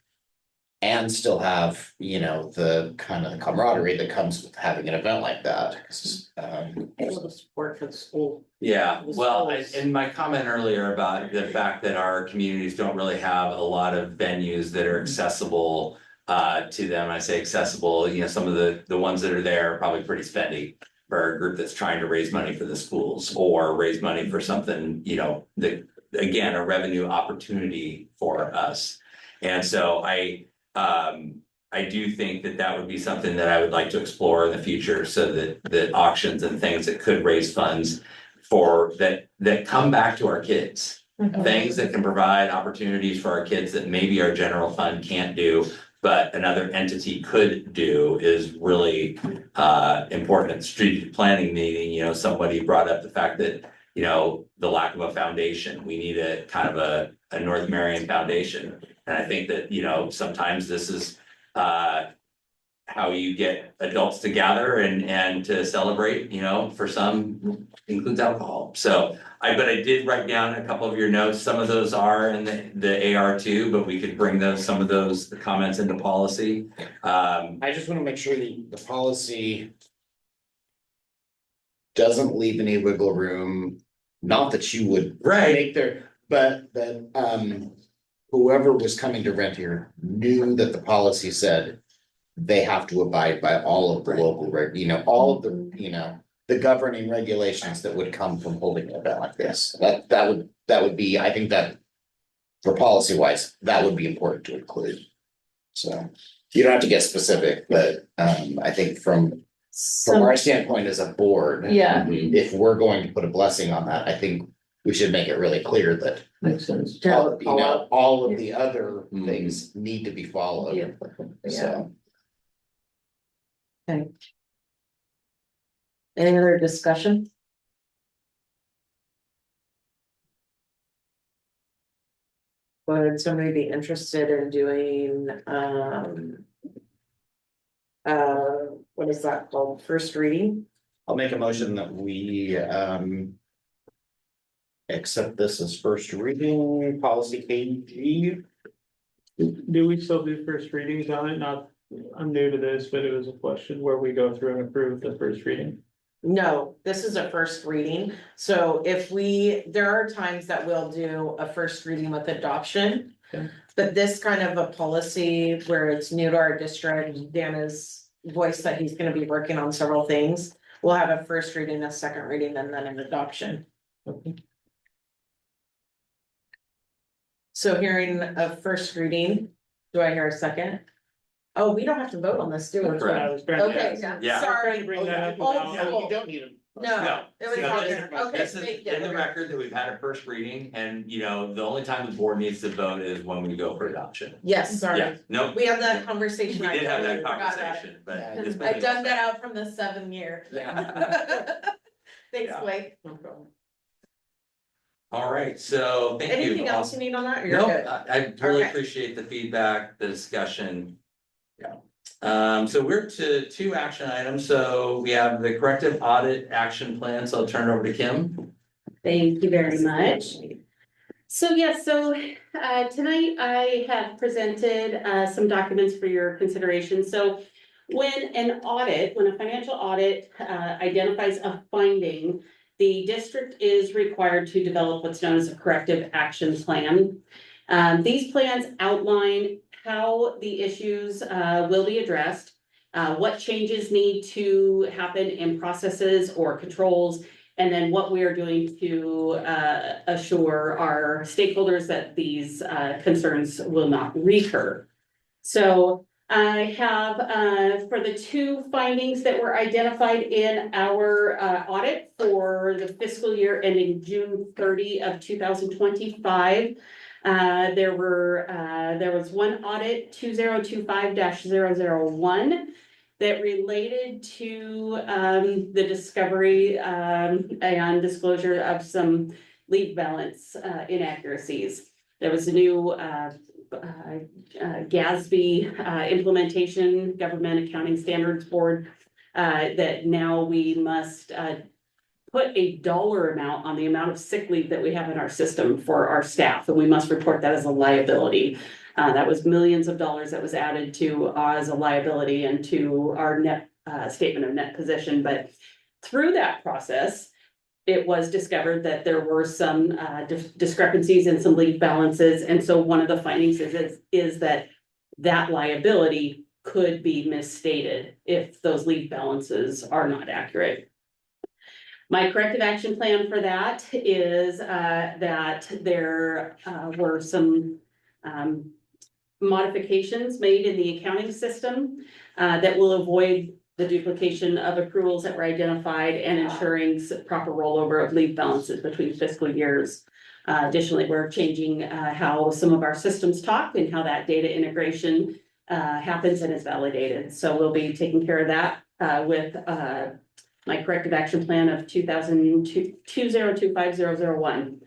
and still have, you know, the kind of camaraderie that comes with having an event like that. 'Cause, Support for the school. yeah, well, schools. in my comment earlier about the fact that our communities don't really have a lot of venues that are accessible to them, I say accessible, you know, some of the ones that are there are probably pretty spendy for a group that's trying to raise money for the schools or raise money for something, you know, that, again, a revenue opportunity for us. And so I do think that that would be something that I would like to explore in the future, so that auctions and things that could raise funds for that come back to our kids. Things that can provide opportunities for our kids that maybe our general fund can't do, but another entity could do, is really important. At strategic planning meeting, you know, somebody brought up the fact that, you know, the lack of a foundation, we need a kind of a North Marion foundation. And I think that, you know, sometimes this is how you get adults to gather and to celebrate, you know, for some includes alcohol. So but I did write down a couple of your notes. Some of those are in the AR too, but we could bring some of those comments into policy. I just wanna make sure the policy doesn't leave any wiggle room, not that you would Right. make their, but that, whoever was coming to rent here knew that the policy said they have to abide by all of the local you know, all of the, you know, the governing regulations that would come from holding an event like this. That would be, I think that for policy wise, that would be important to include. So you don't have to get specific, but I think from our standpoint as a board. Yeah. If we're going to put a blessing on that, I think we should make it really clear that. Makes sense. You know, all of the other things need to be followed, Yeah. so. Any other discussion? Would somebody be interested in doing, what is that called, first reading? I'll make a motion that we accept this as first reading, policy KG. Do we still do first readings on it? Not, I'm new to this, but it was a question where we go through and approve the first reading. No, this is a first reading, so there are times that we'll do a first reading with adoption. Okay. But this kind of a policy where it's new to our district, Dan has voiced that he's gonna be working on several things. We'll have a first reading, a second reading, and then an adoption. Okay. So hearing a first reading, do I hear a second? Oh, we don't have to vote on this, do we? That's what I was trying to Okay, ask. Yeah. sorry. Bring that up Oh, without- No, you don't need them. No, it was So on this- there. Okay, This is thank in the you. record that we've had a first reading, and you know, the only time the board needs to vote is when we go for adoption. Yes, sorry. Yeah, no, We had that conversation. we I did have totally that forgot about it. conversation, but. Yeah, this I was- dug that out from the 7 year. Yeah. Thanks, Yeah. Blake. All right, so thank you. Anything else you need on that? or You're No, good. I really Okay. appreciate the feedback, the discussion. Yeah. So we're to 2 action items. So we have the corrective audit action plan. So I'll turn it over to Kim. Thank you very much. So tonight I have presented some documents for your consideration. So when a financial audit identifies a finding, the district is required to develop what's known as a corrective action plan. These plans outline how the issues will be addressed, what changes need to happen in processes or controls, and then what we are doing to assure our stakeholders that these concerns will not recur. So I have, for the two findings that were identified in our, audit for the fiscal year ending June 30 of 2025. There was one audit, 2025-001, that related to, the discovery, and disclosure of some leave balance, inaccuracies. There was a new, GASB implementation, Government Accounting Standards Board, that now we must put a dollar amount on the amount of sick leave that we have in our system for our staff, and we must report that as a liability. That was millions of dollars that was added to as a liability and to our net statement of net position. But through that process, it was discovered that there were some discrepancies in some leave balances. And so one of the findings is that liability could be misstated if those leave balances are not accurate. My corrective action plan for that is that there were some modifications made in the accounting system that will avoid the duplication of accruals that were identified and ensuring proper rollover of leave balances between fiscal years. Additionally, we're changing how some of our systems talk and how that data integration happens and is validated. So we'll be taking care of that with my corrective action plan of 2025-001.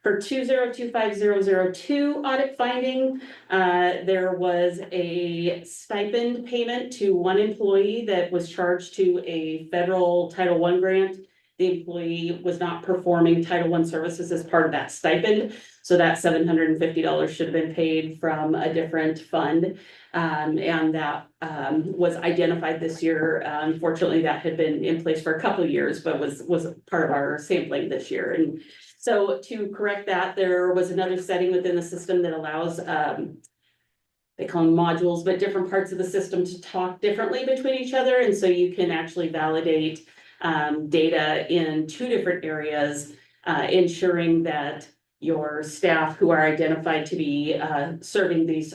For 2025-002 audit finding, there was a stipend payment to one employee that was charged to a federal Title I grant. The employee was not performing Title I services as part of that stipend, so that $750 should have been paid from a different fund. And that was identified this year. Unfortunately, that had been in place for a couple of years, but was part of our sampling this year. And so to correct that, there was another setting within the system that allows, they call them modules, but different parts of the system to talk differently between each other. And so you can actually validate data in two different areas, ensuring that your staff who are identified to be serving these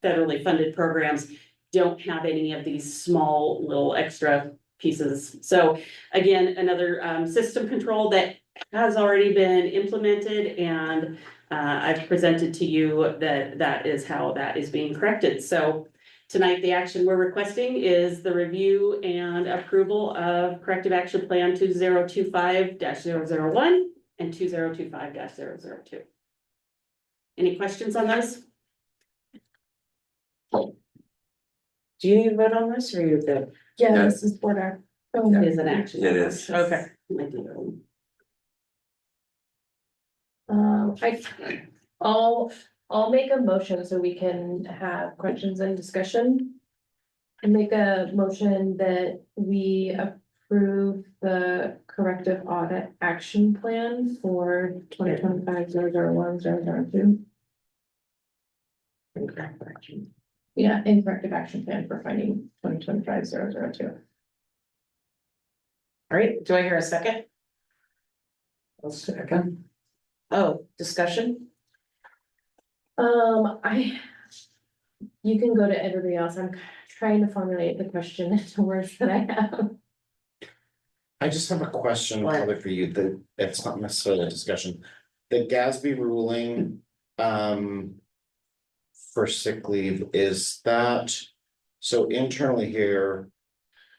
federally funded programs don't have any of these small little extra pieces. So again, another system control that has already been implemented, and I've presented to you that is how that is being corrected. So tonight, the action we're requesting is the review and approval of corrective action plan 2025-001 and 2025-002. Any questions on those? Do you need to vote on this or you good? Yeah, this is board act. Oh, It is an action. It is. Okay. I'll make a motion so we can have questions and discussion. And make a motion that we approve the corrective audit action plan for 2025-001-002. Yeah, and corrective action plan for finding 2025-002. All right, do I hear a second? A second. Oh, discussion? You can go to everybody else. I'm trying to formulate the question into words that I have. I just have a question What? probably for you, that it's not necessarily a discussion. The GASB ruling, for sick leave, is that, so internally here,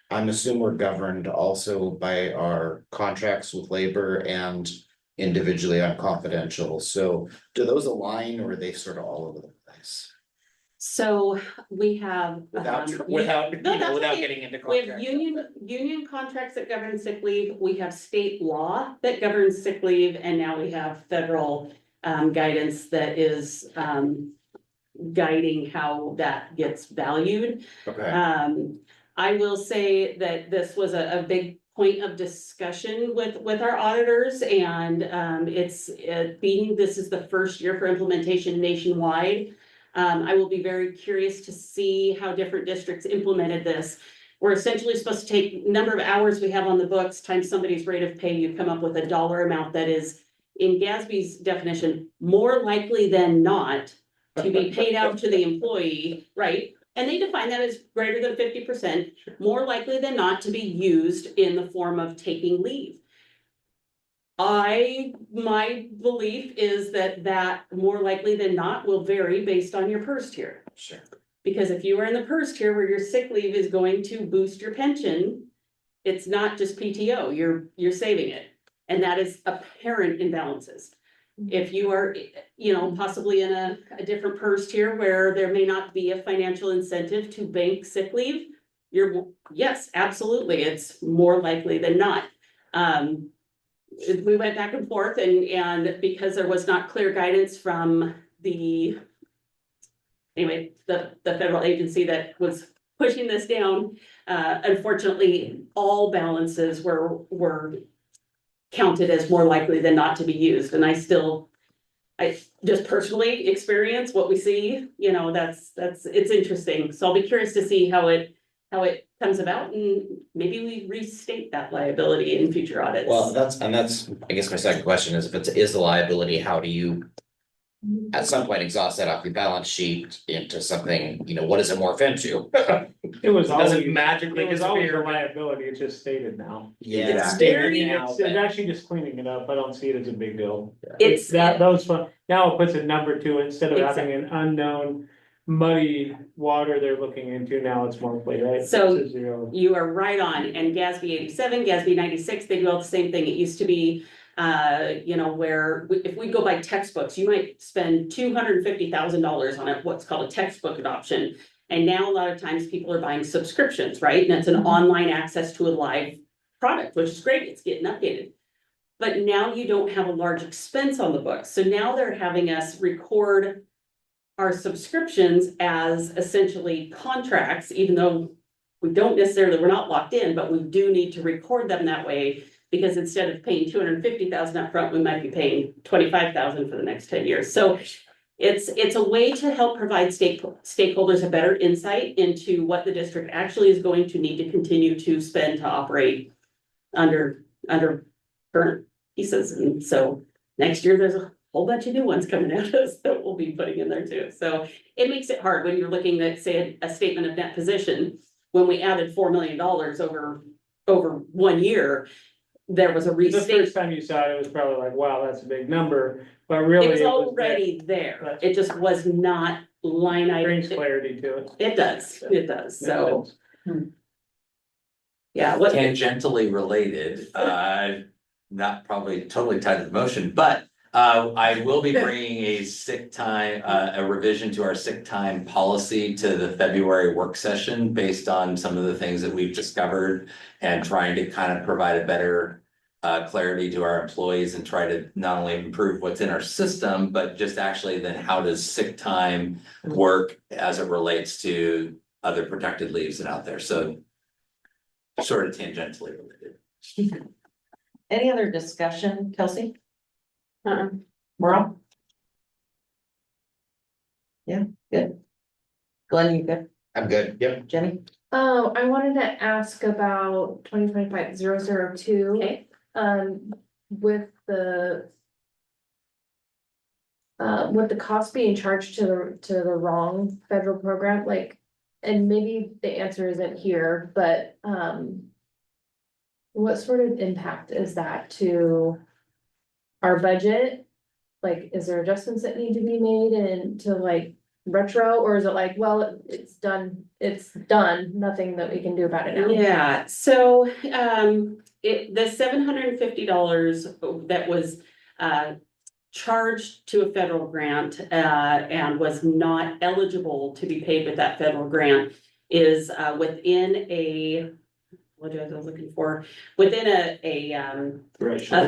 I'm assuming we're governed also by our contracts with labor and individually on confidential. So do those align, or are they sort of all over the place? So we have. Without No, without that's okay. getting into We have contract. union contracts that govern sick leave, we have state law that governs sick leave, and now we have federal guidance that is guiding how that gets valued. Okay, I will say that this was a big point of discussion with our auditors, and it's being this is the first year for implementation nationwide. I will be very curious to see how different districts implemented this. We're essentially supposed to take number of hours we have on the books times somebody's rate of pay. You come up with a dollar amount that is, in GASB's definition, more likely than not to be paid out to the employee, right? And they define that as greater than 50%, more likely than not to be used in the form of taking leave. My belief is that more likely than not will vary based on your PERS tier. Sure. Because if you are in the PERS tier where your sick leave is going to boost your pension, it's not just PTO, you're saving it. And that is apparent imbalances. If you are, possibly in a different PERS tier where there may not be a financial incentive to bank sick leave, yes, absolutely, it's more likely than not. We went back and forth and because there was not clear guidance from the federal agency that was pushing this down, unfortunately, all balances were counted as more likely than not to be used. And I just personally experience what we see, it's interesting. So I'll be curious to see how it comes about, and maybe we restate that liability in future audits. Well, that's, I guess my second question is, if it is the liability, how do you at some point exhaust that off your balance sheet into something, what does it morph into? It was Does always, it magically it was always a disappear? liability, it's just stated now. Yeah. It's very- stated now, it's actually just cleaning it up, I don't see it as a big deal. It's Those fun, now it puts a number to it, instead of having an unknown muddy water they're looking into, now it's monthly, right? So- It's a zero. You are right on, and GASB 87, GASB 96, they do all the same thing. It used to be, where if we go by textbooks, you might spend $250,000 on what's called a textbook adoption. And now a lot of times people are buying subscriptions, right? And it's an online access to a live product, which is great, it's getting updated. But now you don't have a large expense on the books, so now they're having us record our subscriptions as essentially contracts, even though we're not locked in, but we do need to record them that way. Because instead of paying $250,000 upfront, we might be paying $25,000 for the next 10 years. So it's a way to help provide stakeholders a better insight into what the district actually is going to need to continue to spend to operate under current pieces. And so next year, there's a whole bunch of new ones coming at us that we'll be putting in there too. So it makes it hard when you're looking at, say, a statement of net position. When we added $4 million over 1 year, there was a The restate. first time you saw it, it was probably like, wow, that's a big number, but really. It was there. already there. It just was not line item. Brings clarity to it. It does, so, Makes sense. yeah, what, Tangentially related, not probably totally tied to the motion, but I will be bringing a sick time, a revision to our sick time policy to the February work session based on some of the things that we've discovered and trying to kind of provide a better clarity to our employees and try to not only improve what's in our system, but just actually then how does sick time work as it relates to other protected leaves that out there, so sort of tangentially related. Any other discussion, Kelsey? uh-uh. Merle? Yeah, good. Glenn, you good? I'm good, yep. Jenny? Oh, I wanted to ask about 2025-002. Okay. With the cost being charged to the wrong federal program, and maybe the answer isn't here, but, what sort of impact is that to our budget? Is there adjustments that need to be made and to retro, or is it it's done, nothing that we can do about it now? Yeah, so the $750 that was charged to a federal grant and was not eligible to be paid with that federal grant is within a, what was I looking for? Within a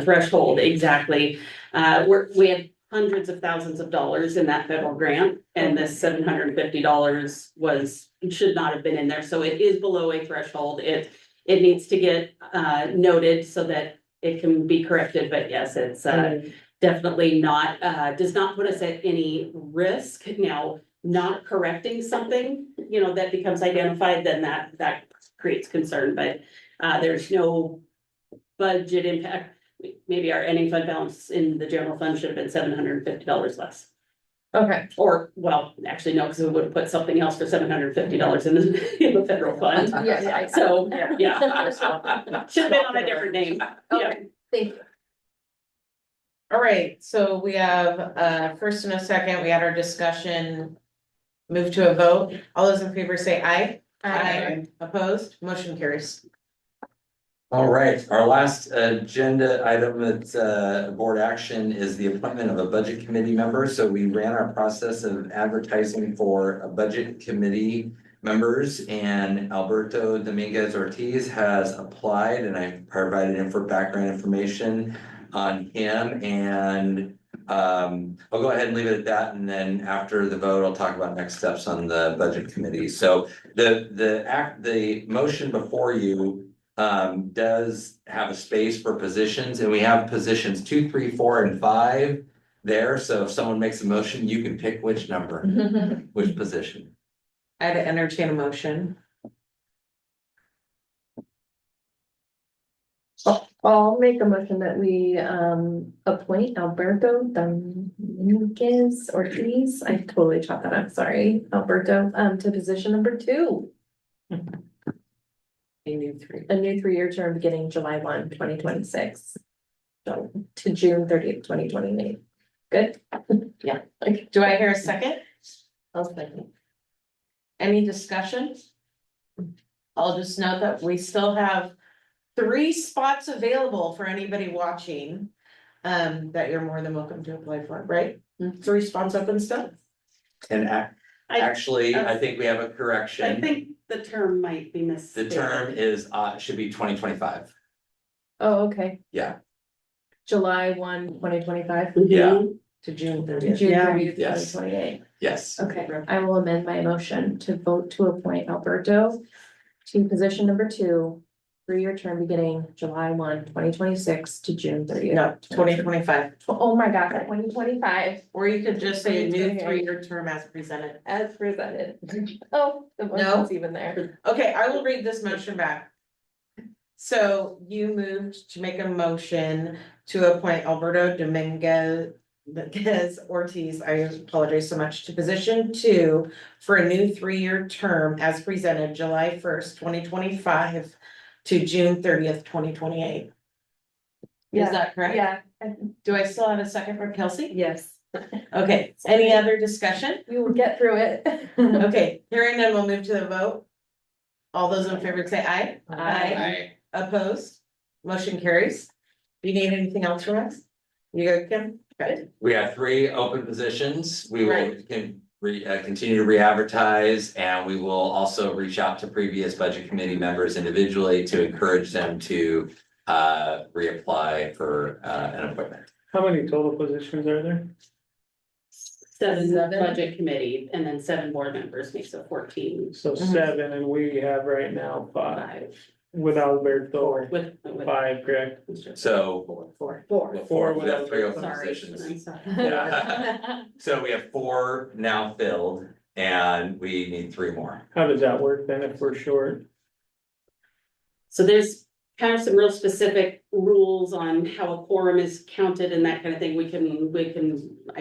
threshold, exactly. We had hundreds of thousands of dollars in that federal grant, and this $750 should not have been in there, so it is below a threshold. It needs to get noted so that it can be corrected, but yes, it's definitely not, does not put us at any risk. Now, not correcting something, that becomes identified, then that creates concern, but there's no budget impact. Maybe our ending fund balance in the general fund should have been $750 less. Okay, Or, well, actually, no, because we would have put something else for $750 in the federal fund. yeah. So, Yeah. yeah. Should have been on a different name. Yeah. Okay, thank you. All right, so we have first and a second, we had our discussion. Move to a vote. All those in favor say aye. Aye. Opposed, motion carries. All right, our last agenda item that's board action is the appointment of a budget committee member. So we ran our process of advertising for a budget committee members, and Alberto Dominguez Ortiz has applied, and I provided him for background information on him, and I'll go ahead and leave it at that, and then after the vote, I'll talk about next steps on the budget committee. So the motion before you does have a space for positions, and we have positions 2, 3, 4, and 5 there. So if someone makes a motion, you can pick which number, which position. I'd entertain a motion. I'll make a motion that we appoint Alberto Dominguez Ortiz. I totally chopped that up, sorry, Alberto, to position number 2. A new 3. A new 3-year term beginning July 1, 2026. So to June 30th, 2028. Good? Yeah. Okay. Do I hear a second? I'll second. Any discussion? I'll just note that we still have 3 spots available for anybody watching. That you're more than welcome to apply for, right? 3 spots open still? And actually, I think we have a I correction. think the term might be The misstated. term is should be 2025. Oh, okay. Yeah. July 1, 2025 Mhm. Yeah. To June to 30th. June Yeah. 30th, Yes. 2028. Yes. Okay, I will amend my motion to vote to appoint Alberto to position number 2, 3-year term beginning July 1, 2026 to June 30th. No, 2025. Oh my gosh, 2025 Or you could just say a new 3-year term as presented. as presented. Oh, the No. motion's even there. Okay, I will read this motion back. So you moved to make a motion to appoint Alberto Dominguez Ortiz, I apologize so much, to position 2 for a new 3-year term as presented July 1st, 2025 to June 30th, 2028. Yeah, Is that correct? Yeah, Do I still have a second for Kelsey? yes, Okay, any other discussion? we will get through it. Okay, hearing none, we'll move to the vote. All those in favor say aye. Aye. Opposed? Motion carries. Do you need anything else from us? You good, Kim? Good. We have 3 open positions. We will Right. continue to re-advertise, and we will also reach out to previous budget committee members individually to encourage them to reapply for an appointment. How many total positions are there? 7 7. budget committee, and then 7 board members makes it 14. So Mhm. 7, and we have right now 5, with Alberto, With. 5, correct? So Four. we have 3 open Sorry. positions. I'm sorry. Yeah. So we have 4 now filled, and we need 3 more. How does that work then if we're short? So there's kind of some real specific rules on how a quorum is counted and that kind of thing. I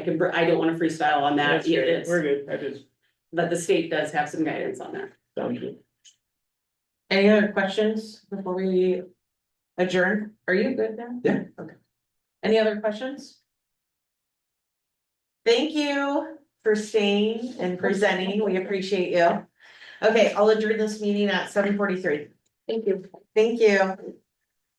don't want to freestyle on that. That's great, It's- we're good, But the state does have some guidance on that. sounds good. Any other questions before we adjourn? Are you good now? Yeah. Okay. Any other questions? Thank you for staying and presenting. We appreciate you. Okay, I'll adjourn this meeting at 7:43. Thank you. Thank you.